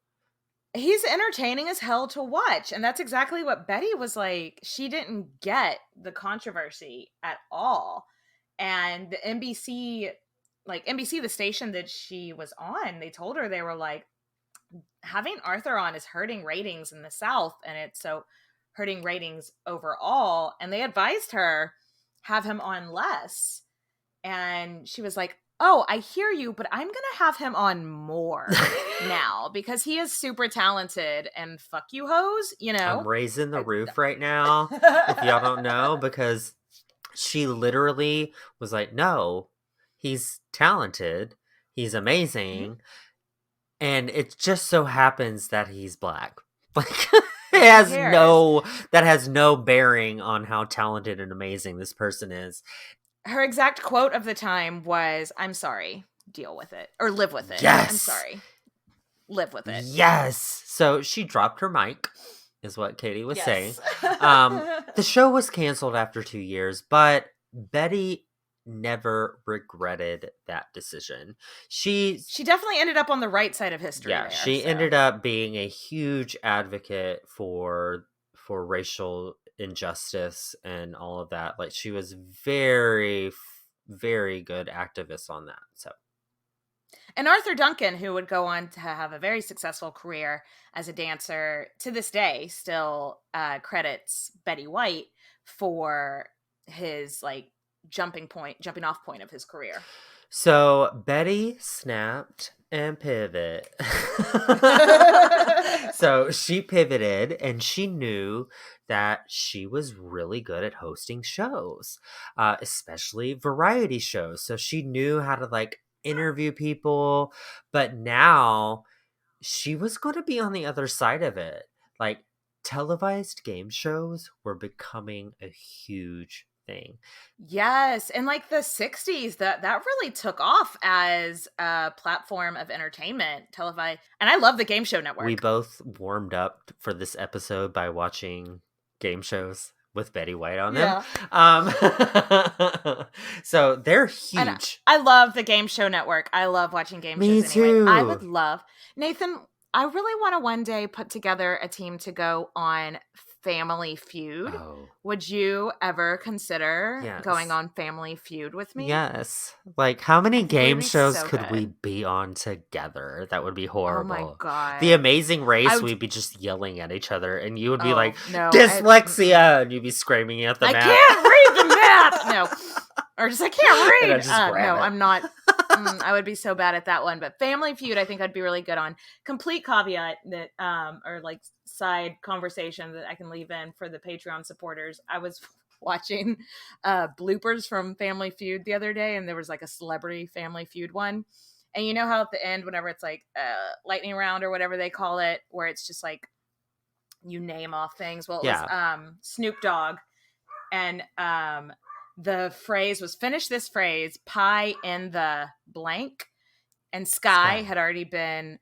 He's entertaining as hell to watch. And that's exactly what Betty was like. She didn't get the controversy at all. And the NBC, the station that she was on, they told her, they were like, having Arthur on is hurting ratings in the South. And it's so hurting ratings overall. And they advised her, have him on less. And she was like, oh, I hear you, but I'm going to have him on more now because he is super talented and fuck you hoes, I'm raising the roof right now, if y'all don't know, because she literally was like, no, He's talented. He's amazing. And it just so happens that he's black. Like, that has no bearing on how talented and amazing this person is. Her exact quote of the time was, "I'm sorry, deal with it. Or live with it. Yes. I'm sorry. Live with it." Yes. So she dropped her mic, is what Katie was saying. The show was canceled after 2 years, but Betty never regretted that decision. She definitely ended up on the right side of history. Yeah, she ended up being a huge advocate for racial injustice and all of that. Like, she was very, very good activist on that. So, and Arthur Duncan, who would go on to have a very successful career as a dancer, to this day still credits Betty White for his like jumping off point of his career. So Betty snapped and pivot. So she pivoted, and she knew that she was really good at hosting shows, especially variety shows. So she knew how to like interview people, but now she was going to be on the other side of it. Like, televised game shows were becoming a huge thing. Yes, and like the 60s, that really took off as a platform of entertainment, televised. And I love the Game Show Network. We both warmed up for this episode by watching game shows with Betty White on them. So they're huge. And I love the Game Show Network. I love watching game Me shows too. Anyway. I would love, Nathan, I really want to one day put together a team to go on Family Feud. Would you ever consider going on Family Feud with me? Yes. Like, how many game shows could we be on together? That would be horrible. Oh my God. The Amazing Race, we'd be just yelling at each other, and you would be like, dyslexia, and you'd be screaming at the map. I can't read the map! No. Or just, I can't read! No, I'm not. I would be so bad at that one. But Family Feud, I think I'd be really good on. Complete caveat that, or like side conversation that I can leave in for the Patreon supporters. I was watching bloopers from Family Feud the other day, and there was like a celebrity Family Feud one. And you know how at the end, whenever it's like lightning round or whatever they call it, where it's just like you name off things. Well, it was Snoop Dogg, and the phrase was, finish this phrase, pie in the blank. And Sky had already been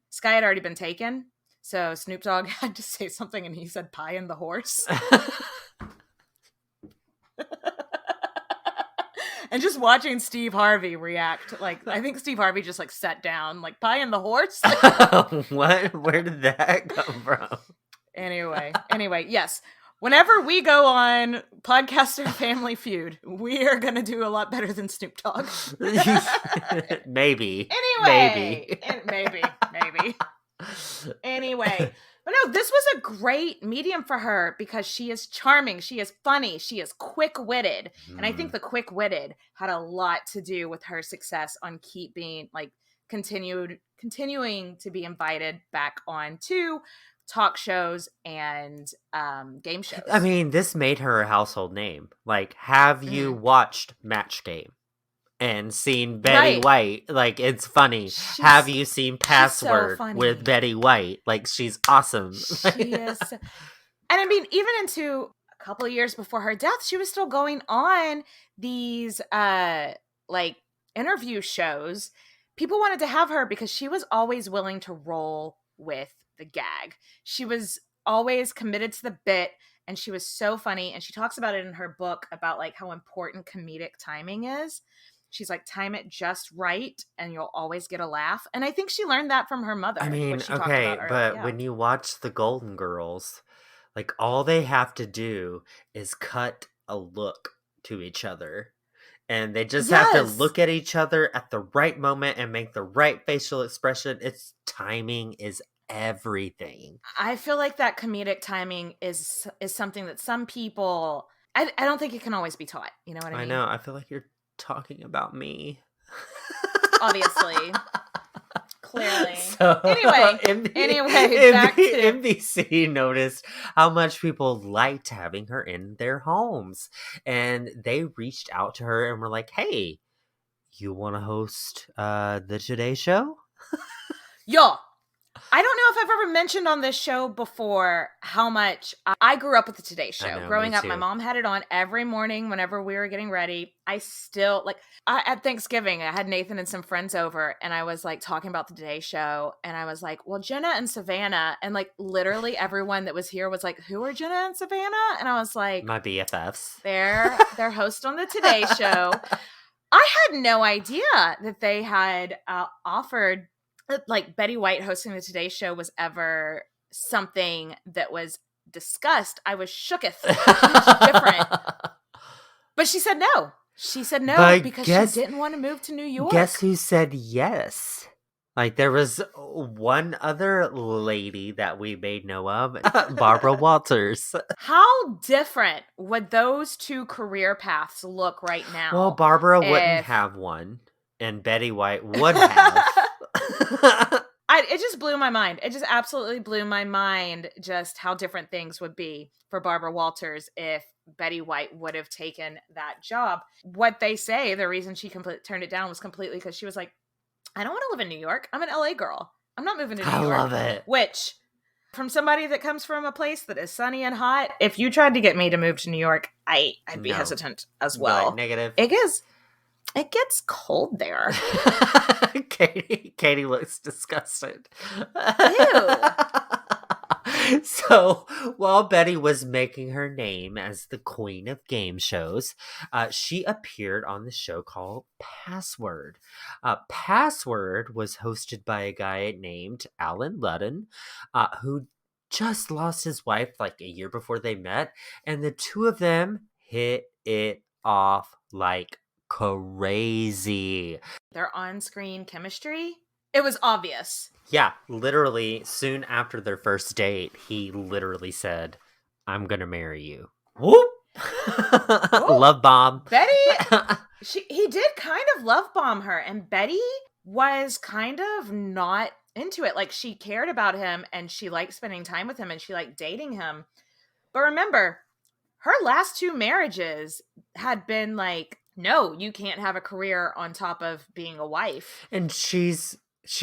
taken. So Snoop Dogg had to say something, and he said pie in the horse. And just watching Steve Harvey react, like, I think Steve Harvey just like sat down, like, pie in the horse. What? Where did that come from? Anyway, yes. Whenever we go on Podcaster Family Feud, we are going to do a lot better than Snoop Dogg. Maybe. Anyway. Maybe. Anyway. But no, this was a great medium for her because she is charming. She is funny. She is quick-witted. And I think the quick-witted had a lot to do with her success on continuing to be invited back on to talk shows and game shows. I mean, this made her a household name. Like, have you watched Match Game and seen Betty White? Like, it's funny. Have you seen Password with Betty White? Like, she's awesome. She is. And I mean, even into a couple of years before her death, she was still going on these like interview shows. People wanted to have her because she was always willing to roll with the gag. She was always committed to the bit, and she was so funny. And she talks about it in her book about like how important comedic timing is. She's like, time it just right and you'll always get a laugh. And I think she learned that from her mother. I mean, okay, but when you watch the Golden Girls, like, all they have to do is cut a look to each other. And they just have to look at each other at the right moment and make the right facial expression. It's timing is everything. I feel like that comedic timing is something that some people, I don't think it can always be taught. You know what I mean? I know. I feel like you're talking about me. Obviously. Clearly. So, anyway, back to NBC noticed how much people liked having her in their homes, and they reached out to her and were like, "Hey, you want to host the Today Show? Yo, I don't know if I've ever mentioned on this show before how much I grew up with the Today Show. know, Growing me up, my too. mom had it on every morning whenever we were getting ready. I still, like, at Thanksgiving, I had Nathan and some friends over, and I was, like, talking about the Today Show, and I was like, well, Jenna and Savannah, and, like, literally everyone that was here was like, who are Jenna and Savannah? And I was like, My BFFs. they're hosts on the Today Show. I had no idea that they had offered, like, Betty White hosting the Today Show was ever something that was discussed. I was shooketh. She was different. But she said no. She said no But because guess- she didn't want to move to New York. Guess who said yes? Like, there was one other lady that we may know of, Barbara Walters. How different would those two career paths look right now? Well, Barbara wouldn't if- have one, and Betty White would have. It just blew my mind. It just absolutely blew my mind just how different things would be for Barbara Walters if Betty White would have taken that job. What they say, the reason she turned it down was completely because she was like, I don't want to live in New York. I'm an LA girl. I'm not moving to New I York. love it. Which, from somebody that comes from a place that is sunny and hot, if you tried to get me to move to New York, I'd be No. hesitant as Be well. like, negative. It gets cold there. Katie looks disgusted. Ew. So while Betty was making her name as the queen of game shows, she appeared on the show called Password. Password was hosted by a guy named Alan Ludden, who just lost his wife like a year before they met, and the two of them hit it off like crazy. Their on-screen chemistry, it was obvious. Yeah, literally soon after their first date, he literally said, I'm gonna marry you. Whoop! Love bomb. Betty, he did kind of love bomb her, and Betty was kind of not into it. Like, she cared about him and she liked spending time with him and she liked dating him. But remember, her last two marriages had been like, no, you can't have a career on top of being a wife. And she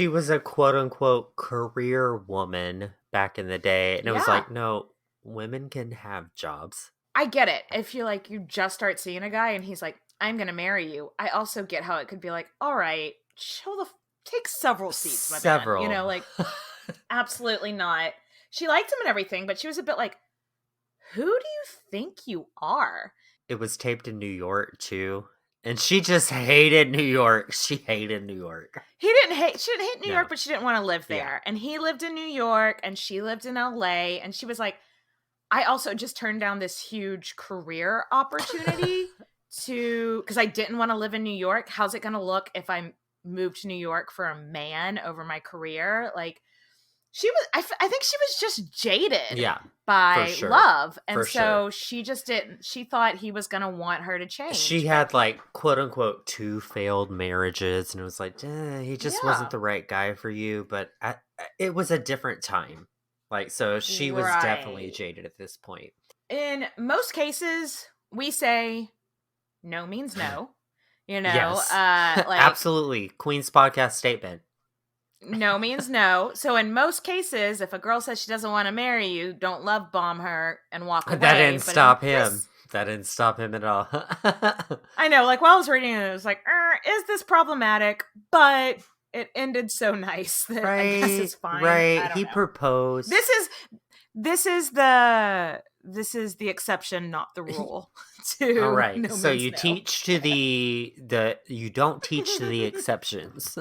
was a quote unquote career woman back in the day. And it was Yeah. like, no, women can have jobs. I get it. If you like, you just start seeing a guy and he's like, I'm going to marry you. I also get how it could be like, all right, take several seats, my man. You know, like, absolutely not. She liked him and everything, but she was a bit like, who do you think you are? It was taped in New York too. And she just hated New York. She hated New York. She didn't hate New No. York, but she didn't want to live there. Yeah. And he lived in New York and she lived in LA. And she was like, I also just turned down this huge career opportunity because I didn't want to live in New York. How's it going to look if I moved to New York for a man over my career? Like, I think she was just jaded Yeah. by for sure. love. And For so sure. she just didn't, she thought he was going to want her to change. She had like quote unquote 2 failed marriages, and it was like, he just Yeah. wasn't the right guy for you. But it was a different time. Like, so she was definitely Right. jaded at this point. In most cases, we say no means no. You know, Yes. like Absolutely. Queen's podcast statement. no means no. So in most cases, if a girl says she doesn't want to marry you, don't love bomb her and walk away. That didn't But stop in him. this- That didn't stop him at all. I know, like while I was reading it, it was like, is this problematic? But it ended so nice that I guess it's fine. I Right. don't He know. proposed. This is the exception, not the rule. To All right. no So means you no. teach to the you don't teach to the exceptions.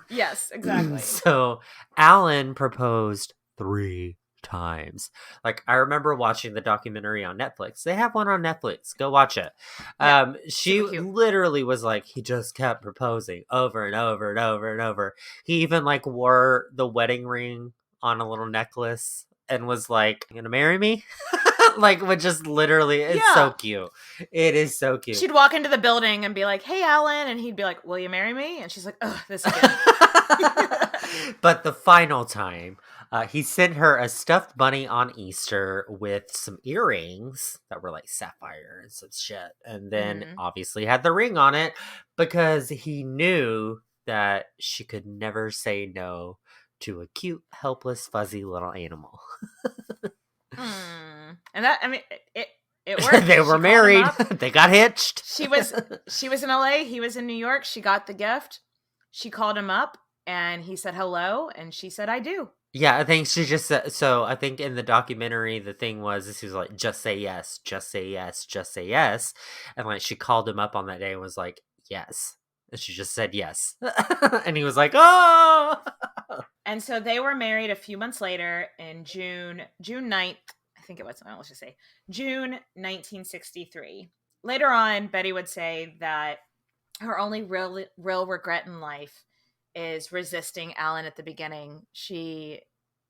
Yes, exactly. So Alan proposed 3 times. Like, I remember watching the documentary on Netflix. They have one on Netflix. Go watch it. Yeah, she super cute. literally was like, he just kept proposing over and over and over and over. He even like wore the wedding ring on a little necklace and was like, "You gonna marry me?" Like, would just literally, it's so Yeah. cute. It is so cute. She'd walk into the building and be like, "Hey, Alan," and he'd be like, "Will you marry me?" And she's like, "Ugh, this again." But the final time, He sent her a stuffed bunny on Easter with some earrings that were like sapphire and some shit. And then obviously had the ring on it because he knew that she could never say no to a cute, helpless, fuzzy little animal. And that, I mean, it worked. They were married. They got hitched. She was in LA. He was in New York. She got the gift. She called him up and he said hello. And she said, I do. Yeah, I think she just said, so I think in the documentary, the thing was, he was like, just say yes, just say yes, just say yes. And like, she called him up on that day and was like, yes. And she just said yes. And he was like, oh. And so they were married a few months later in June 9th. I think it was, let's just say June 1963. Later on, Betty would say that her only real regret in life is resisting Alan at the beginning. She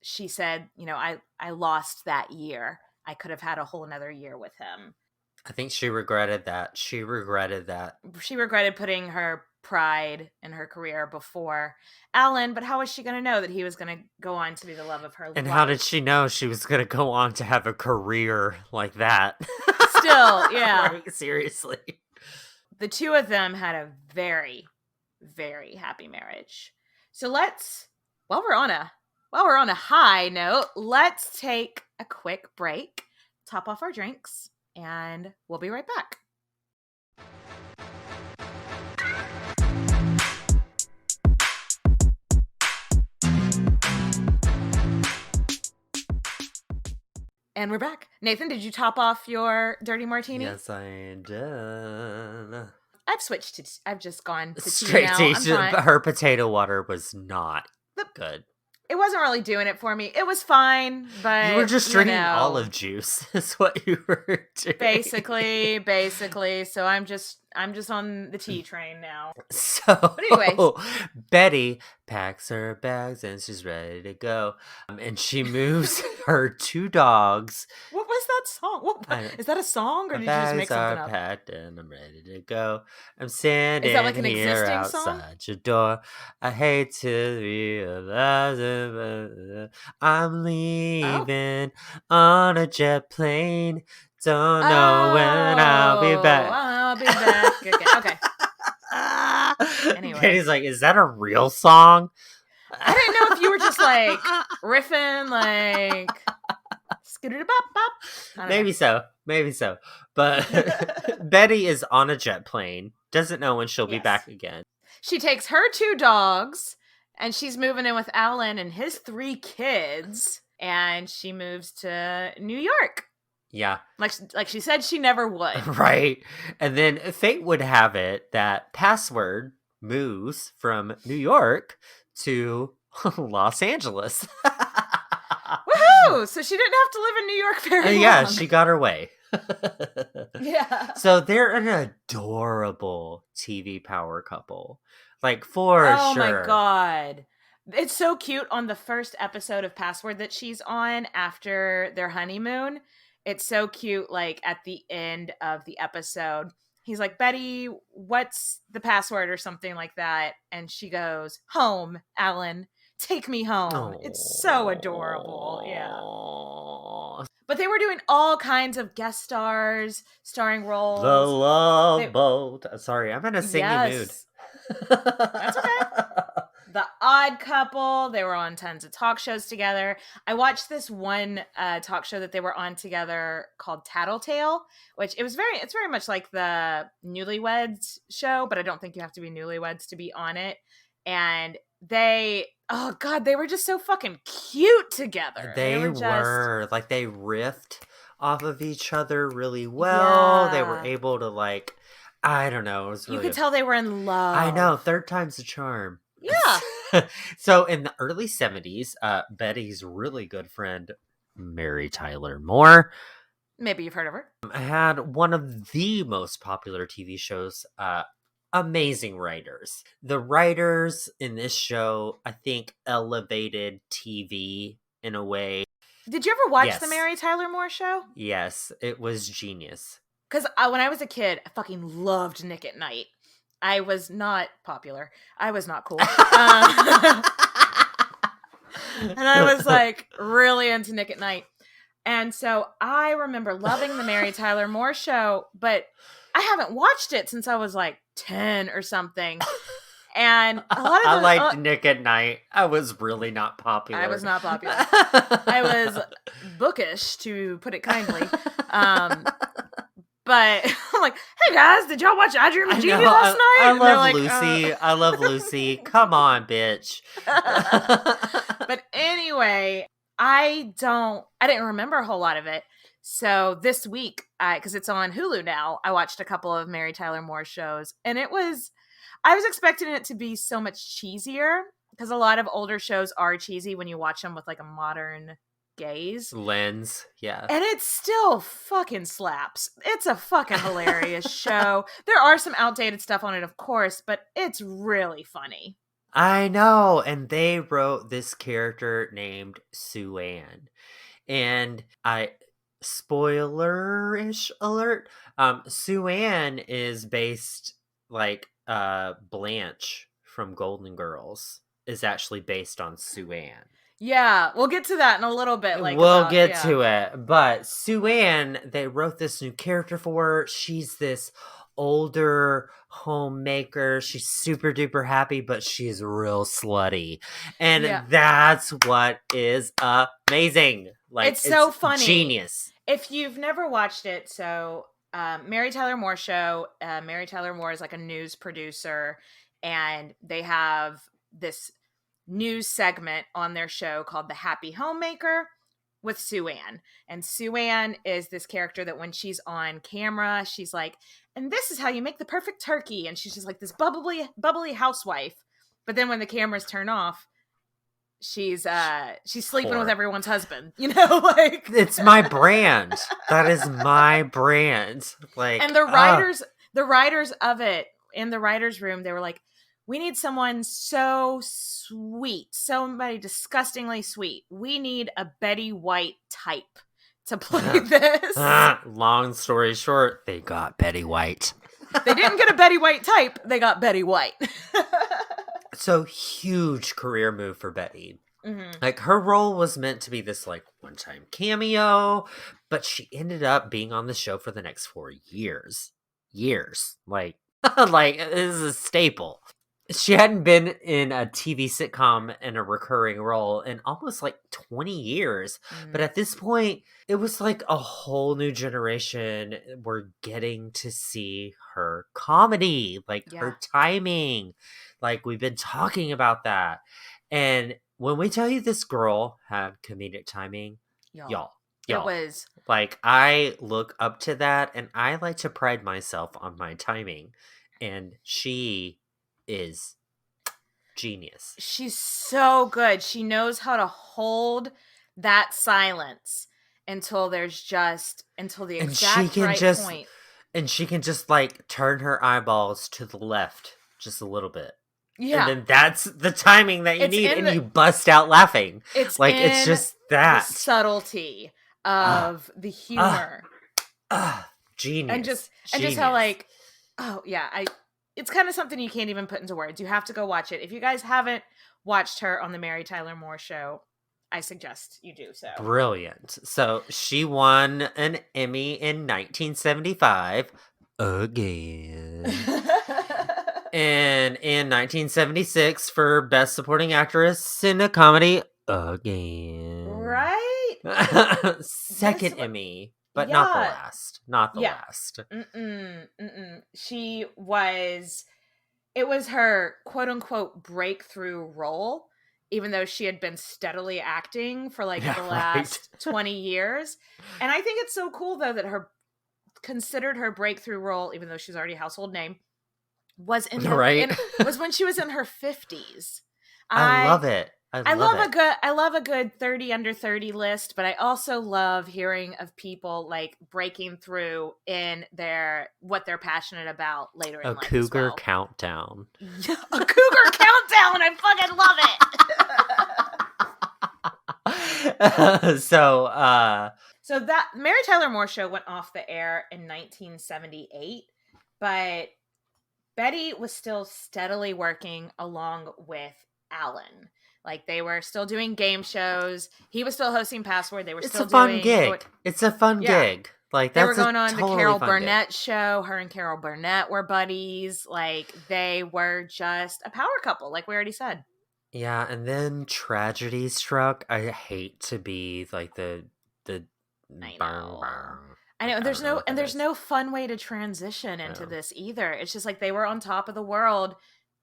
said, I lost that year. I could have had a whole another year with him. I think she regretted that. She regretted putting her pride in her career before Alan, but how was she going to know that he was going to go on to be the love of her life? And how did she know she was going to go on to have a career like that? Still, yeah. Like, seriously. The two of them had a very, very happy marriage. So while we're on a high note, let's take a quick break, top off our drinks, and we'll be right back. And we're back. Nathan, did you top off your dirty martini? Yes, I did. I've just gone to straight tea now. Her potato water was not good. It wasn't really doing it for me. It was fine, but you were just drinking olive juice. Is what you were doing. Basically. So I'm just on the tea train now. So, but anyways, Betty packs her bags and she's ready to go. And she moves her two dogs. What was that song? Is that a song, or did you just make something up? Bags are packed and I'm ready to go. I'm standing like an here existing outside your door. I hate to realize it, I'm leaving on a jet plane. Don't know when I'll be back. I'll be back again. Okay. Anyway. Betty's like, is that a real song? I didn't know if you were just like riffing, like skidoo-bop-bop. Maybe so. But Betty is on a jet plane, doesn't know when she'll be back again. She takes her two dogs and she's moving in with Alan and his 3 kids, and she moves to New York. Yeah. Like she said she never would. Right. And then fate would have it that Password moves from New York to Los Angeles. Woohoo! So she didn't have to live in New York very long. Yeah, she got her way. Yeah. So they're an adorable TV power couple. Like, for sure. Oh my God. It's so cute on the first episode of Password that she's on after their honeymoon. It's so cute, like, at the end of the episode. He's like, Betty, what's the password or something like that? And she goes, home, Alan. Take me home. Aww. It's so adorable. Yeah. But they were doing all kinds of guest starring roles. The Love Boat. Sorry, I'm in a singing mood. That's okay. The Odd Couple. They were on tons of talk shows together. I watched this one talk show that they were on together called Tattletale, which it's very much like the Newlyweds show, but I don't think you have to be newlyweds to be on it. And they were just so fucking cute together. They were like, they riffed off of each other really well. Yeah. They were able to, like, I don't know. It was really you could tell they were in love. I know. Third time's the charm. Yeah. So in the early 70s, Betty's really good friend, Mary Tyler Moore, maybe you've heard of her, had one of the most popular TV shows, amazing writers. The writers in this show, I think, elevated TV in a way. Did you ever watch the Mary Tyler Moore show? Yes, it was genius. Because when I was a kid, I fucking loved Nick at Night. I was not popular. I was not cool. And I was like really into Nick at Night. And so I remember loving the Mary Tyler Moore Show, but I haven't watched it since I was like 10 or something. And a lot of I liked Nick at Night. I was really not popular. I was not popular. I was bookish, to put it kindly. But I'm like, hey guys, did y'all watch I Dream of Jeannie last night? I And they're love like, Lucy. I love Lucy. Come on, bitch. But anyway, I didn't remember a whole lot of it. So this week, because it's on Hulu now, I watched a couple of Mary Tyler Moore shows, and I was expecting it to be so much cheesier, because a lot of older shows are cheesy when you watch them with like a modern gaze. Lens, yeah. And it still fucking slaps. It's a fucking hilarious show. There are some outdated stuff on it, of course, but it's really funny. I know. And they wrote this character named Sue Ann. And spoiler-ish alert, Sue Ann is based like Blanche from Golden Girls is actually based on Sue Ann. Yeah, we'll get to that in a little bit. We'll get to it. But Sue Ann, they wrote this new character for her. She's this older homemaker. She's super duper happy, but she's real slutty. And that's what is amazing. Like, it's so funny. Genius. If you've never watched it, so Mary Tyler Moore Show, Mary Tyler Moore is like a news producer, and they have this news segment on their show called The Happy Homemaker with Sue Ann. And Sue Ann is this character that when she's on camera, she's like, and this is how you make the perfect turkey. And she's just like this bubbly housewife. But then when the cameras turn off, she's sleeping with everyone's husband, like it's my brand. That is my brand. Like, and the writers of it in the writers' room, they were like, we need someone so sweet, somebody disgustingly sweet. We need a Betty White type to play this. Long story short, they got Betty White. They didn't get a Betty White type. They got Betty White. So huge career move for Betty. Mm-hmm. Like, her role was meant to be this like one-time cameo, but she ended up being on the show for the next 4 years. Like it is a staple. She hadn't been in a TV sitcom in a recurring role in almost like 20 years. Mm-hmm. But at this point, it was like a whole new generation. We're getting to see her comedy, like her timing. Like, we've been talking about that. And when we tell you this girl had comedic timing, y'all. It was like, I look up to that, and I like to pride myself on my timing. And she is genius. She's so good. She knows how to hold that silence until the exact right point. And she can just like turn her eyeballs to the left just a little bit. Yeah. And then that's the timing that you need, and you bust out laughing. It's just that the subtlety of the humor. Genius. And just how like, it's kind of something you can't even put into words. You have to go watch it. If you guys haven't watched her on the Mary Tyler Moore Show, I suggest you do so. Brilliant. So she won an Emmy in 1975 again. And in 1976 for Best Supporting Actress in a Comedy again. Right? Second Emmy. But not the last. Not the last. It was her quote unquote breakthrough role, even though she had been steadily acting for like the last 20 years. And I think it's so cool though that considered her breakthrough role, even though she's already a household name, was was when she was in her 50s. I love it. I love a good 30 under 30 list, but I also love hearing of people like breaking through in what they're passionate about later in life. A cougar countdown. Yeah, a cougar countdown. I fucking love it. So that Mary Tyler Moore Show went off the air in 1978, but Betty was still steadily working along with Alan. Like they were still doing game shows. He was still hosting Password. They were It's still a fun doing gig. It's a fun Yeah. gig. Like They were that's a going on the totally Carol fun gig. Burnett show. Her and Carol Burnett were buddies. Like they were just a power couple, like we already said. Yeah, and then tragedy struck. I hate to be like the I burn know. burn. I know. Like, There's don't know no what and that there's is. no fun way to transition into No. this either. It's just like they were on top of the world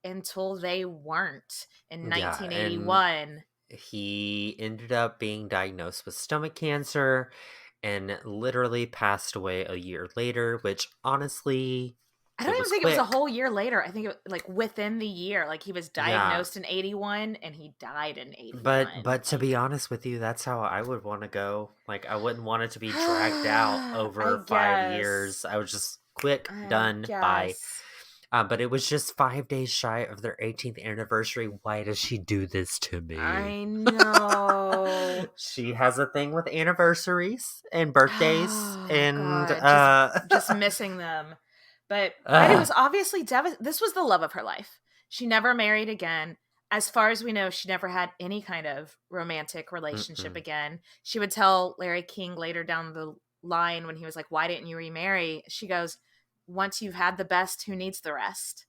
until they weren't in Yeah, and 1981. he ended up being diagnosed with stomach cancer and literally passed away a year later, which honestly, I don't it even was think it was a quick. whole year later. I think it like within the year. Like he was Yeah, diagnosed in 81 and he died in 81. but to be honest with you, that's how I would want to go. Like I wouldn't want it to be dragged out over I 5 years. I was just quick, done, bye. guess. But it was just 5 days shy of their 18th anniversary. Why does she do this to me? I know. She has a thing with anniversaries and birthdays, Oh, and God. Just missing them. But Betty was obviously devastated. This was the love of her life. She never married again. As far as we know, she never had any kind of romantic relationship again. She would tell Larry King later down the line when he was like, "Why didn't you remarry?" She goes, "Once you've had the best, who needs the rest?"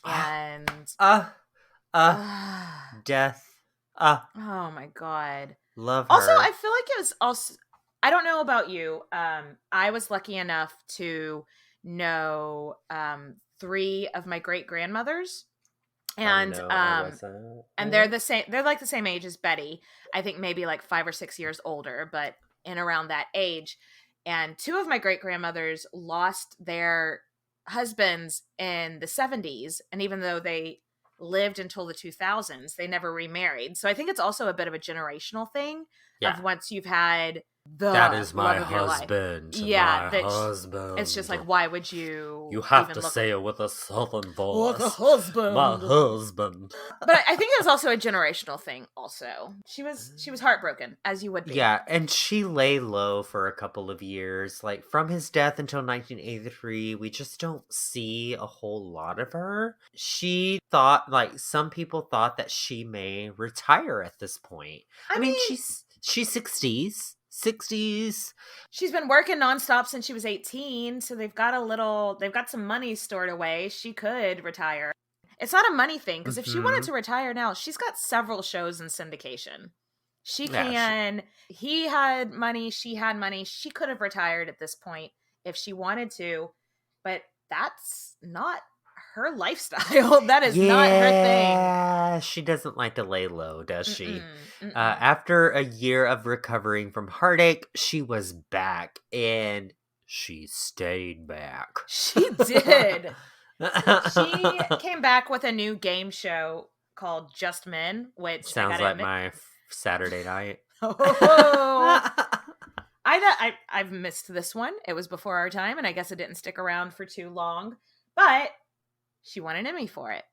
And death. oh my God. Love Also, her. I feel like it was also, I don't know about you. I was lucky enough to know 3 of my great grandmothers. And no, I wasn't. and they're the same, they're like the same age as Betty. I think maybe like 5 or 6 years older, but in around that age. And 2 of my great grandmothers lost their husbands in the 70s, and even though they lived until the 2000s, they never remarried. So I think it's also a bit of a generational thing of once you've had the that is my love of your life. husband. Yeah, my husband. it's just like, why would you? You have even to say it with a southern Oh, voice. the husband. My husband. But I think it was also a generational thing. Also, she was heartbroken, as you would be. Yeah, and she lay low for a couple of years. Like from his death until 1983, we just don't see a whole lot of her. She thought, like some people thought that she may retire at this point. I mean she's 60s. She's been working nonstop since she was 18, so they've got some money stored away. She could retire. It's not a money thing, because if she wanted to retire now, she's got several shows in syndication. She can. He had money. She had money. She could have retired at this point if she wanted to, but that's not her lifestyle. That is not her thing. Yeah, she doesn't like to lay low, does she? After a year of recovering from heartache, she was back, and she stayed back. She did. She came back with a new game show called Just Men, which sounds like my Saturday night. I've missed this one. It was before our time, and I guess it didn't stick around for too long. But she won an Emmy for it.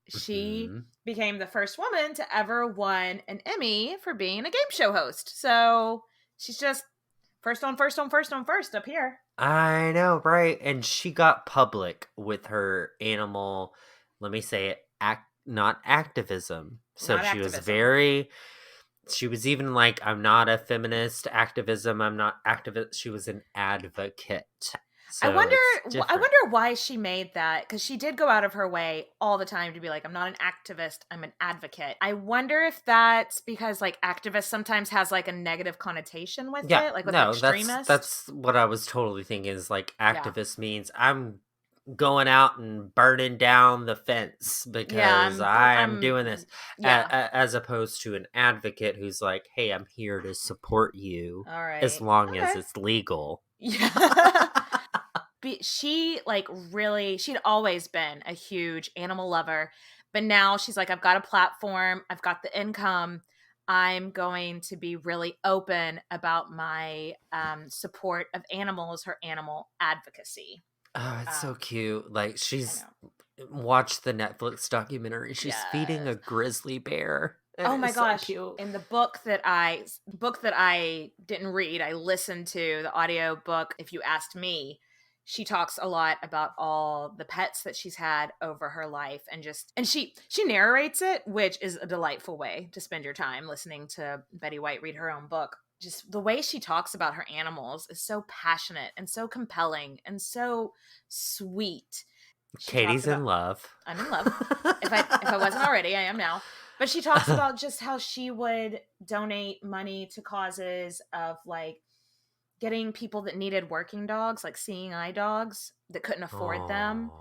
She became the first woman to ever win an Emmy for being a game show host. So she's just first up here. I know, right? And she got public with her animal, let me say it, not activism. So Not she activism. was very, she was even like, I'm not a feminist activism. I'm not activist. She was an advocate. So I wonder why she made that, because she did go out of her way all the time to be like, I'm not an activist, I'm an advocate. I wonder if that's because like activist sometimes has like a negative connotation with it, like with extremist. That's what I was totally thinking is like activist means I'm going out and burning down the fence because I'm doing this, as opposed to an advocate who's like, hey, I'm here to support you, all right, as long as it's legal. Yeah. She she'd always been a huge animal lover, but now she's like, I've got a platform, I've got the income, I'm going to be really open about my support of animals, her animal advocacy. Oh, it's so cute. Like she's watched the Netflix documentary. She's feeding a grizzly bear. Oh my gosh. So in the book that I didn't read, I listened to the audio book, If You Asked Me. she talks a lot about all the pets that she's had over her life, and she narrates it, which is a delightful way to spend your time listening to Betty White read her own book. Just the way she talks about her animals is so passionate and so compelling and so sweet. Katie's in love. I'm in love. If I wasn't already, I am now. But she talks about just how she would donate money to causes of like getting people that needed working dogs, like seeing eye dogs that couldn't afford them,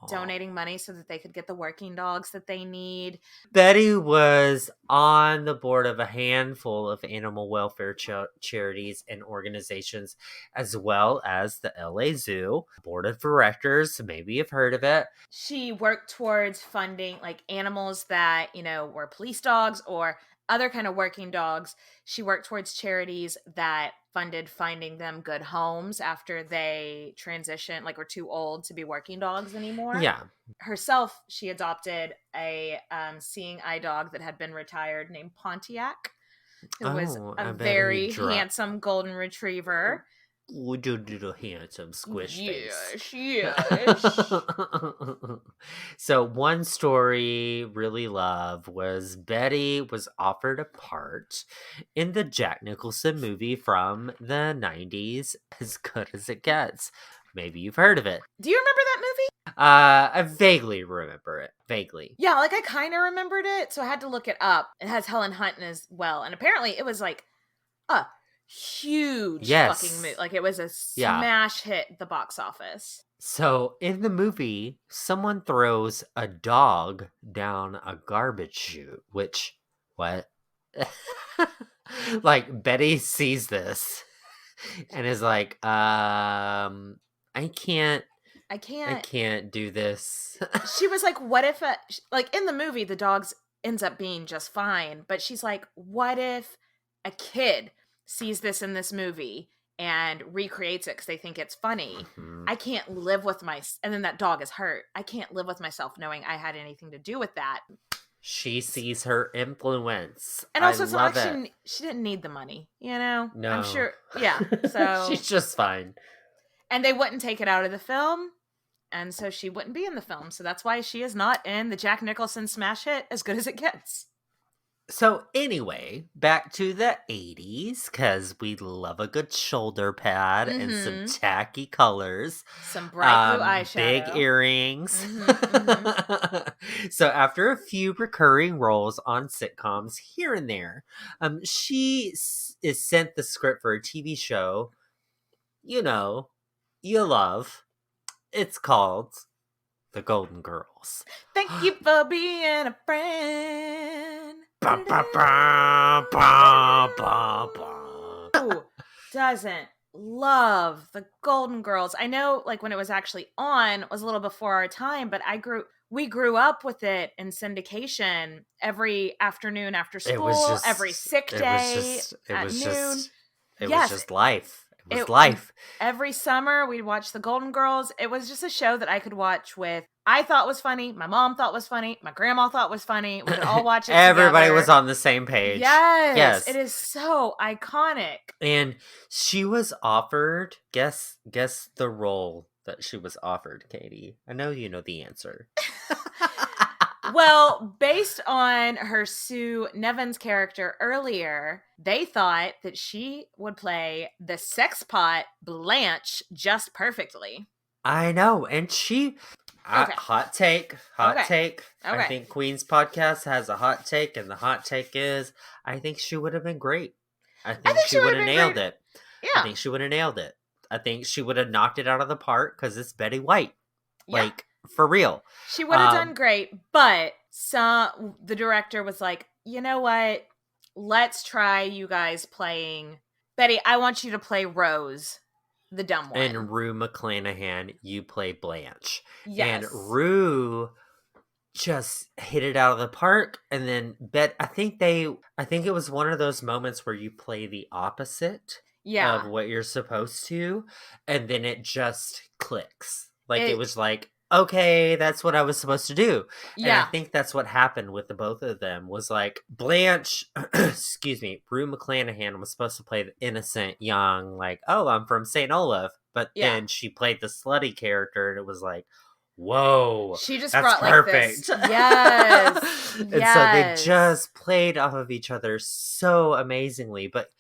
donating money so that they could get the working dogs that they need. Betty was on the board of a handful of animal welfare charities and organizations, as well as the LA Zoo board of directors. Maybe you've heard of it. She worked towards funding like animals that, were police dogs or other kind of working dogs. She worked towards charities that funded finding them good homes after they transitioned, like were too old to be working dogs anymore. Yeah. Herself, she adopted a seeing eye dog that had been retired named Pontiac, who was a very handsome golden retriever. Would you do the handsome squish face? Yes. So one story really love was Betty was offered a part in the Jack Nicholson movie from the 90s, As Good as It Gets. Maybe you've heard of it. Do you remember that movie? I vaguely remember it. Vaguely. Yeah, like I kind of remembered it, so I had to look it up. It has Helen Hunt in as well, and apparently it was like a huge fucking movie. Like it was a smash hit at the box office. So in the movie, someone throws a dog down a garbage chute, which, what? Like Betty sees this and is like, I can't do this. She was like, what if, like in the movie, the dog ends up being just fine. But she's like, what if a kid sees this in this movie and recreates it because they think it's funny? Mm-hmm. I can't live with and then that dog is hurt. I can't live with myself knowing I had anything to do with that. She sees her influence. And also, it's not like she didn't need the money, No. I'm sure. Yeah. So she's just fine. And they wouldn't take it out of the film. And so she wouldn't be in the film. So that's why she is not in the Jack Nicholson smash hit As Good as It Gets. So anyway, back to the 80s, because we love a good shoulder pad and some tacky colors. Some bright blue eyeshadow. Big earrings. So after a few recurring roles on sitcoms here and there, she is sent the script for a TV show, you love. It's called The Golden Girls. Thank you for being a friend. Ba, ba, ba, ba, ba, ba. Who doesn't love The Golden Girls? I know, like, when it was actually on, it was a little before our time, but we grew up with it in syndication every afternoon after school, every sick day at noon. It was just life. It was life. Every summer, we'd watch The Golden Girls. It was just a show that I could watch with. I thought was funny. My mom thought was funny. My grandma thought was funny. We could all watch it Everybody together. Was on the same page. Yes. It is so iconic. And she was offered, guess the role that she was offered, Katie. I know you know the answer. Well, based on her Sue Nevins character earlier, they thought that she would play the sex pot Blanche just perfectly. I know. And she... Okay. Hot take. I think Queen's Podcast has a hot take, and the hot take is I think she would have been great. I think she would have nailed it. Yeah. I think she would have nailed it. I think she would have knocked it out of the park because it's Betty White. Yeah. Like, for real. She would have done great, but the director was like, you know what? Let's try you guys playing... Betty, I want you to play Rose, the dumb one. And Rue McClanahan, you play Blanche. Yes. And Rue just hit it out of the park. And then I think it was one of those moments where you play the opposite of what you're supposed to. And then it just clicks. Like it was like, okay, that's what I was supposed to do. Yeah. And I think that's what happened with the both of them was like Blanche, Rue McClanahan was supposed to play the innocent, young, like, oh, I'm from St. Olaf. But Yeah. then she played the slutty character, and it was like, whoa, She just that's brought perfect. like this. Yes. And so they just played off of each other so amazingly. But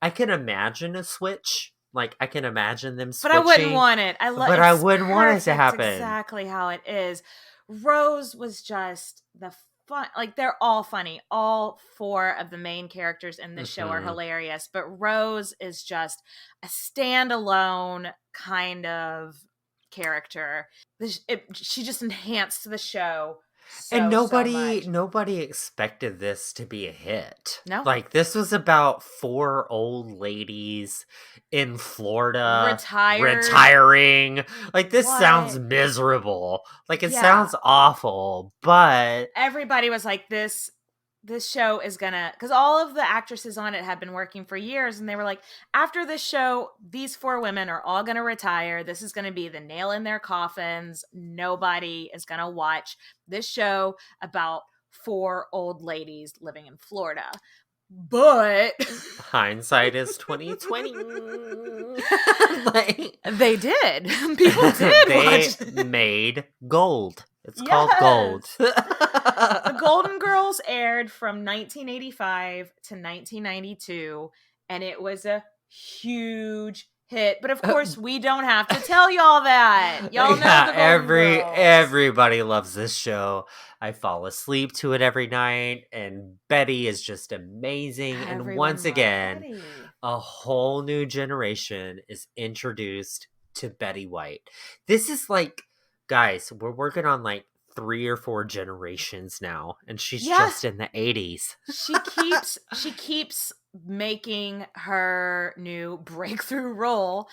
I can imagine a switch. Like, I can imagine them switching. But I wouldn't want it. But I wouldn't want it to happen. Exactly how it is. Rose was just the fun. Like, they're all funny. All 4 of the main characters in this show are hilarious. But Rose is just a standalone kind of character. She just enhanced the show. And so much. nobody expected this to be a hit. No. Like, this was about 4 old ladies in Florida retiring. Like, this sounds miserable. Like, it sounds awful, but everybody was like, this show is gonna, because all of the actresses on it had been working for years, and they were like, after this show, these 4 women are all gonna retire. This is gonna be the nail in their coffins. Nobody is gonna watch this show about 4 old ladies living in Florida. But hindsight is 2020. Like, they did. People did. They made gold. It's called gold. The Golden Girls aired from 1985 to 1992, and it was a huge hit. But of course, we don't have to tell y'all that. Y'all know the Golden Girls. Everybody loves this show. I fall asleep to it every night, and Betty is just amazing. And once again, Betty. A whole new generation is introduced to Betty White. This is like, guys, we're working on like 3 or 4 generations now, and she's just in the 80s. She keeps making her new breakthrough role.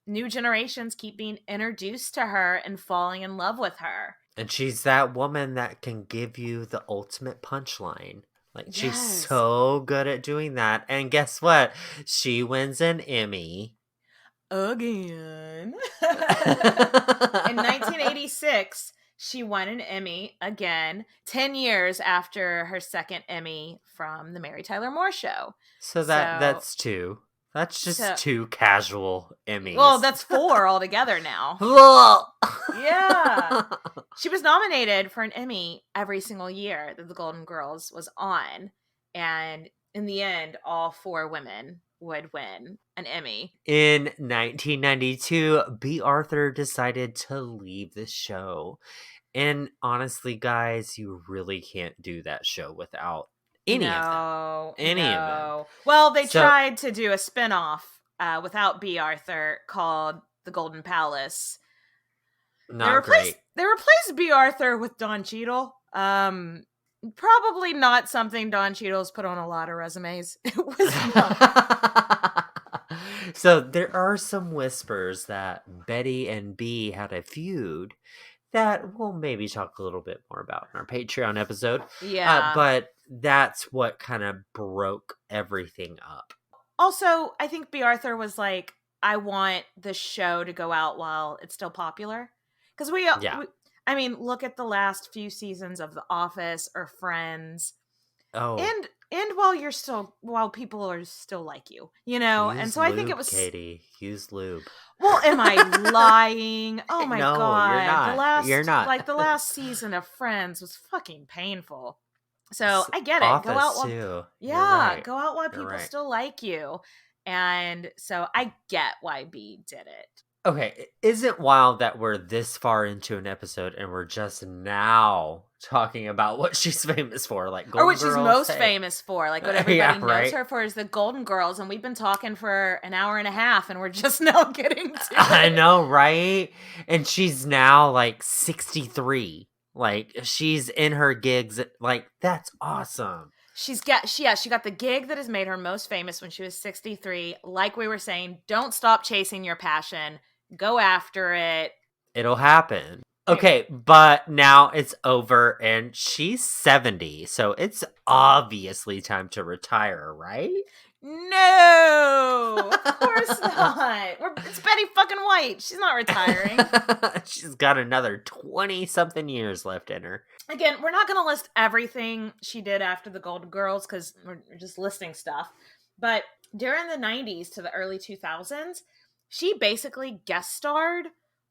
New generations keep being introduced to her and falling in love with her. And she's that woman that can give you the ultimate punchline. Like, she's so good at doing that. And guess what? She wins an Emmy. Again. In 1986, she won an Emmy again, 10 years after her second Emmy from the Mary Tyler Moore Show. So that's 2. That's just 2 casual Emmys. Well, that's 4 altogether now. Yeah. She was nominated for an Emmy every single year that the Golden Girls was on. And in the end, all 4 women would win an Emmy. In 1992, B. Arthur decided to leave the show. And honestly, guys, you really can't do that show without any of them. Well, they tried to do a spinoff without B. Arthur called The Golden Palace. Not great. They replaced B. Arthur with Don Cheadle. Probably not something Don Cheadle's put on a lot of resumes. It was not. So there are some whispers that Betty and B had a feud that we'll maybe talk a little bit more about in our Patreon episode. Yeah. But that's what kind of broke everything up. Also, I think B. Arthur was like, I want the show to go out while it's still popular. Because I mean, look at the last few seasons of The Office or Friends. Oh. And while people are still like you, you know? Use and so lube, I think it was Katie. Use lube. Well, am I lying? Oh my no, God. You're not. Like, the last season of Friends was fucking painful. So I get it. Office go out while too. go out while people still like you. And so I get why B did it. Okay, is it wild that we're this far into an episode and we're just now talking about what she's famous for? Like Golden Or what Girls, she's most famous for. Like, what everybody knows her for is the Golden Girls. And we've been talking for an hour and a half and we're just now getting to it. I know, right? And she's now like 63. Like, she's in her gigs. Like, that's awesome. She got the gig that has made her most famous when she was 63. Like we were saying, don't stop chasing your passion. Go after it. It'll happen. Okay, but now it's over and she's 70, so it's obviously time to retire, right? No, of course not. It's Betty fucking White. She's not retiring. She's got another 20-something years left in her. Again, we're not going to list everything she did after the Golden Girls because we're just listing stuff. But during the 90s to the early 2000s, She basically guest starred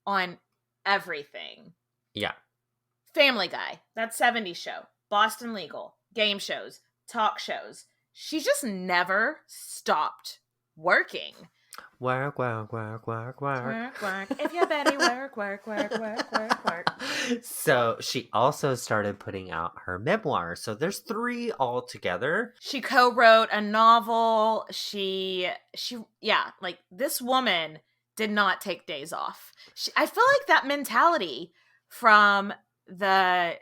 on everything. Yeah. Family Guy, that 70s show, Boston Legal, game shows, talk shows. She just never stopped working. Work, work, work, work, work. Work, work. If you're Betty, work, work, work, work, work, work. So she also started putting out her memoir. So there's 3 altogether. She co-wrote a novel. Yeah, like this woman did not take days off. I feel like that mentality from the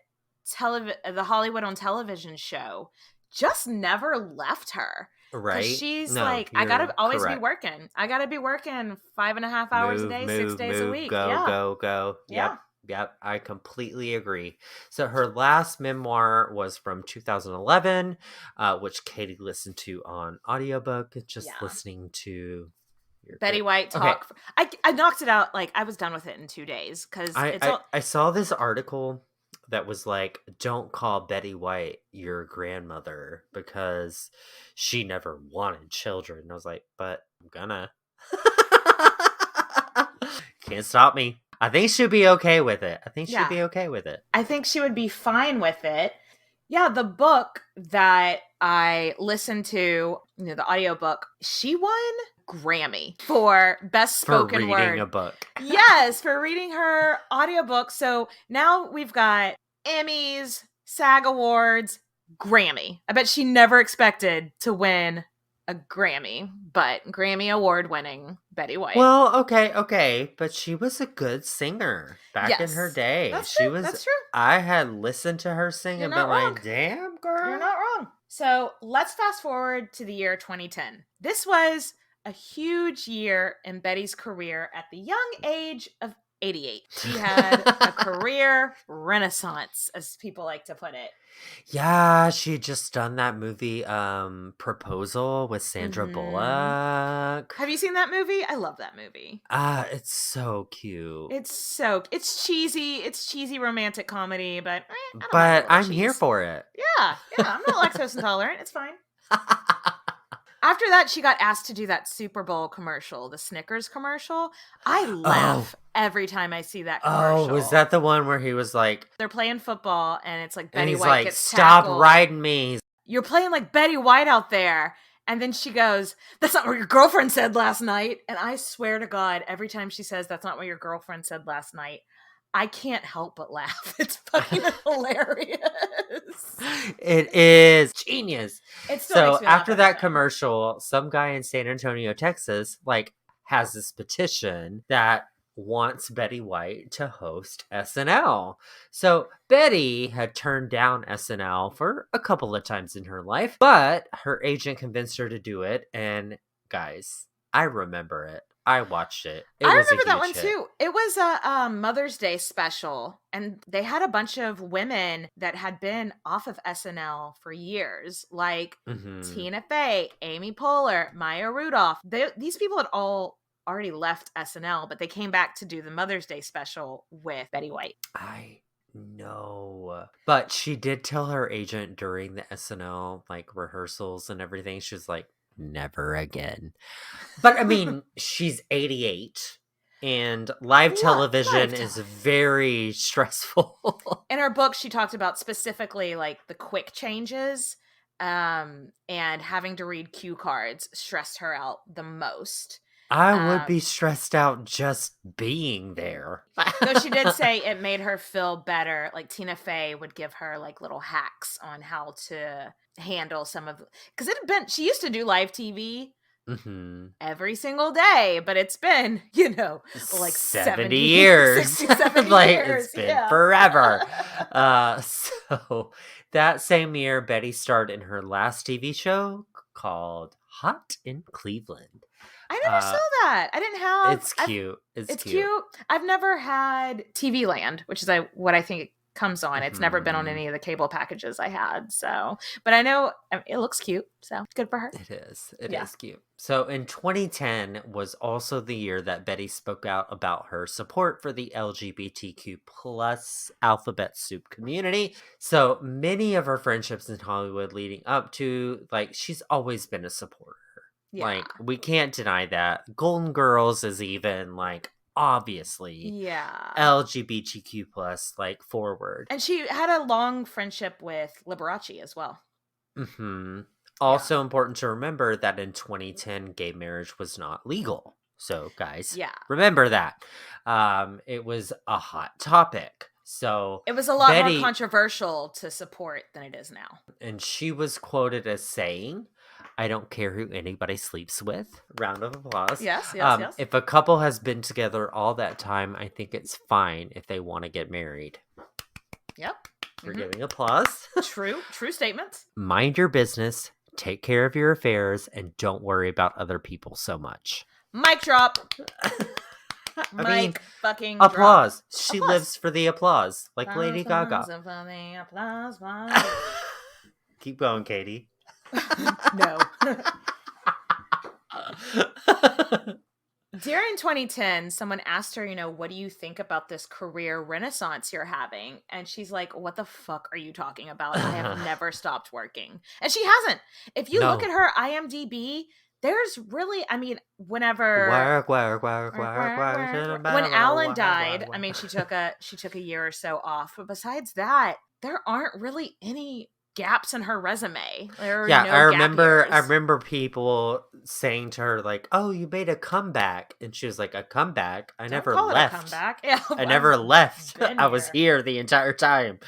Hollywood on Television show just never left her. Right? She's No, like, I gotta always correct. be working. I gotta be working 5.5 hours a day, 6 days a week. Go, Yeah. go. Yeah. Yep. I completely agree. So her last memoir was from 2011, which Katie listened to on audiobook. Just listening to Betty White talk. Okay. I knocked it out. Like I was done with it in 2 days because I saw this article that was like, don't call Betty White your grandmother because she never wanted children. And I was like, but I'm gonna. Can't stop me. I think she'd be okay with it. I think she would be fine with it. Yeah, the book that I listened to, the audiobook, she won Grammy for best spoken word. For reading a book. Yes, for reading her audiobook. So now we've got Emmys, SAG Awards, Grammy. I bet she never expected to win a Grammy, but Grammy award winning Betty White. Well, okay, but she was a good singer back in her day. That's true. I had listened to her sing and been like, damn, girl. You're not wrong. So let's fast forward to the year 2010. This was a huge year in Betty's career at the young age of 88. She had a career renaissance, as people like to put it. Yeah, she had just done that movie, Proposal with Sandra Bullock. Have you seen that movie? I love that movie. It's so cute. It's cheesy. It's cheesy romantic comedy, but I'm here for it. Yeah, I'm not lactose intolerant. It's fine. After that, she got asked to do that Super Bowl commercial, the Snickers commercial. I laugh every time I see that commercial. Oh, was that the one where he was like... They're playing football, and it's like Betty White gets stop tackled. riding me. You're playing like Betty White out there. And then she goes, that's not what your girlfriend said last night. And I swear to God, every time she says, that's not what your girlfriend said last night, I can't help but laugh. It's fucking hilarious. It is genius. It still makes me laugh after every that time. commercial, some guy in San Antonio, Texas, has this petition that wants Betty White to host SNL. So Betty had turned down SNL for a couple of times in her life, but her agent convinced her to do it. And guys, I remember it. I watched it. I remember that one too. It was a Mother's Day special, and they had a bunch of women that had been off of SNL for years, like Tina Fey, Amy Poehler, Maya Rudolph. These people had all already left SNL, but they came back to do the Mother's Day special with Betty White. I know, but she did tell her agent during the SNL rehearsals and everything, she was like, never again. But I mean, she's 88 and live television is very stressful. In her book, she talked about specifically the quick changes, and having to read cue cards stressed her out the most. I would be stressed out just being there. Though she did say it made her feel better. Like Tina Fey would give her little hacks on how to handle some of, because she used to do live TV every single day, but it's been 70 years 60, 70 years. It's been forever. So that same year, Betty starred in her last TV show called Hot in Cleveland. I never saw that. I didn't have. It's cute. It's cute. I've never had TV Land, which is what I think it comes on. It's never been on any of the cable packages I had. So, but I know it looks cute. So good for her. It is. It is cute. So in 2010 was also the year that Betty spoke out about her support for the LGBTQ plus alphabet soup community. So many of her friendships in Hollywood leading up to, she's always been a supporter. Yeah. Like, we can't deny that. Golden Girls is even, like, obviously Yeah. LGBTQ plus, like, forward. And she had a long friendship with Liberace as well. Mm-hmm. Also important to remember that in 2010, gay marriage was not legal. So, guys, remember that. It was a hot topic. So it was a lot more controversial to support than it is now. And she was quoted as saying, "I don't care who anybody sleeps with." Round of applause. Yes. If a couple has been together all that time, I think it's fine if they want to get married. Yep. We're giving applause. True statements. Mind your business, take care of your affairs, and don't worry about other people so much. Mic drop. Fucking applause. Drop. She lives for the applause, like Lady Gaga. Keep going, Katie. No. During 2010, someone asked her, what do you think about this career renaissance you're having? And she's like, what the fuck are you talking about? I have never stopped working. And she hasn't. If you look at her IMDb, there's really, whenever when Alan died, she took a year or so off. But besides that, there aren't really any gaps in her resume. I remember people saying to her, like, "Oh, you made a comeback," and she was like, "A comeback? I never left. A comeback. Yeah, I never left. I was here the entire time."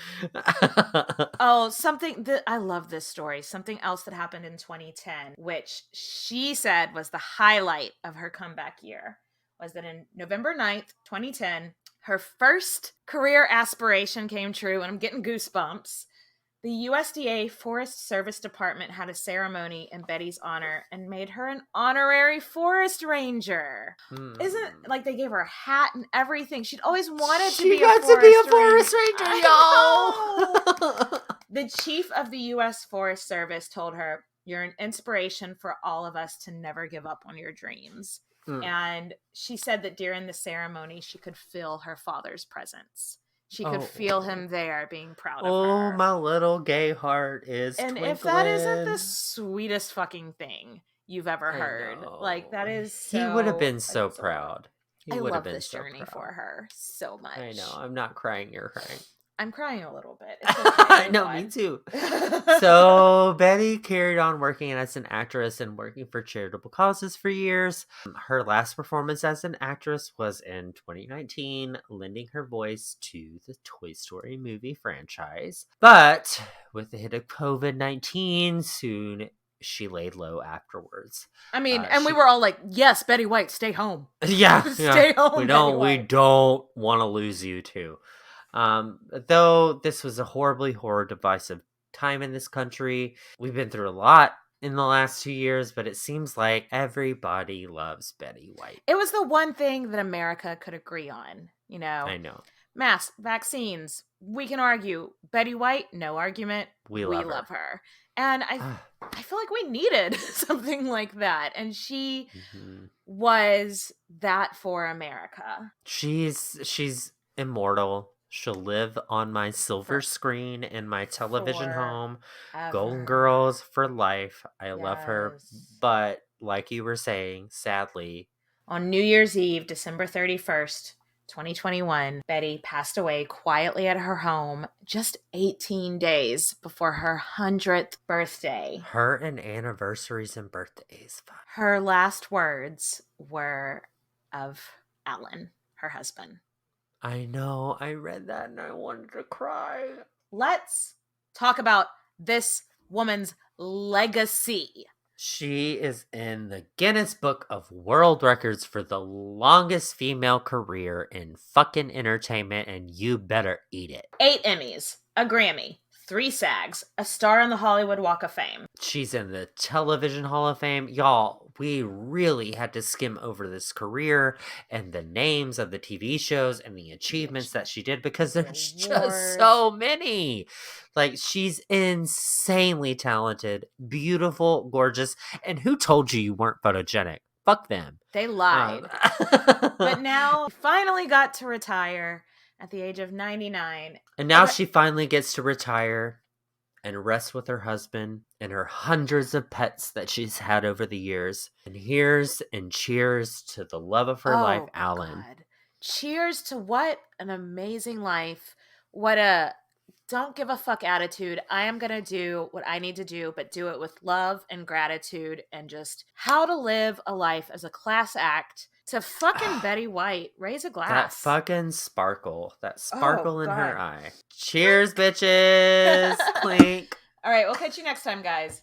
I love this story. Something else that happened in 2010, which she said was the highlight of her comeback year, was that in November 9th, 2010, her first career aspiration came true, and I'm getting goosebumps. The USDA Forest Service Department had a ceremony in Betty's honor and made her an honorary forest ranger. Isn't like they gave her a hat and everything? She'd always wanted to be a forest ranger, y'all. The chief of the U.S. Forest Service told her, "You're an inspiration for all of us to never give up on your dreams." And she said that during the ceremony, she could feel her father's presence. She could feel him there being proud of her. Oh, my little gay heart is twinkling. If that isn't the sweetest fucking thing you've ever heard, like that is so... He would have been so proud. I love this journey for her so much. I know. I'm not crying. You're crying. I'm crying a little bit. It's okay. No, me too. So Betty carried on working as an actress and working for charitable causes for years. Her last performance as an actress was in 2019, lending her voice to the Toy Story movie franchise. But with the hit of COVID-19, soon she laid low afterwards. We were all like, yes, Betty White, stay home. Yeah. Stay home. We don't want to lose you too. Though this was a horribly divisive time in this country. We've been through a lot in the last 2 years, but it seems like everybody loves Betty White. It was the one thing that America could agree on, I know. Masks, vaccines, we can argue. Betty White, no argument. We love her. And I feel like we needed something like that. And she was that for America. She's immortal. She'll live on my silver screen in my television home. Golden Girls for life. I love her. But like you were saying, sadly, on New Year's Eve, December 31st, 2021, Betty passed away quietly at her home just 18 days before her 100th birthday. Her and anniversaries and birthdays. Her last words were of Alan, her husband. I know. I read that and I wanted to cry. Let's talk about this woman's legacy. She is in the Guinness Book of World Records for the longest female career in fucking entertainment, and you better eat it. 8 Emmys, a Grammy, 3 SAGs, a star on the Hollywood Walk of Fame. She's in the Television Hall of Fame. Y'all, we really had to skim over this career and the names of the TV shows and the achievements that she did because there's just so many. Like, she's insanely talented, beautiful, gorgeous. And who told you weren't photogenic? Fuck them. They lied. But now finally got to retire at the age of 99. And now she finally gets to retire and rest with her husband and her hundreds of pets that she's had over the years. And here's and cheers to the love of her life, Alan. God. Cheers to what an amazing life. What a don't give a fuck attitude. I am going to do what I need to do, but do it with love and gratitude and just how to live a life as a class act to fucking Betty White. Raise a glass. That fucking sparkle. That sparkle in her eye. Cheers, bitches. Clink. All right, we'll catch you next time, guys.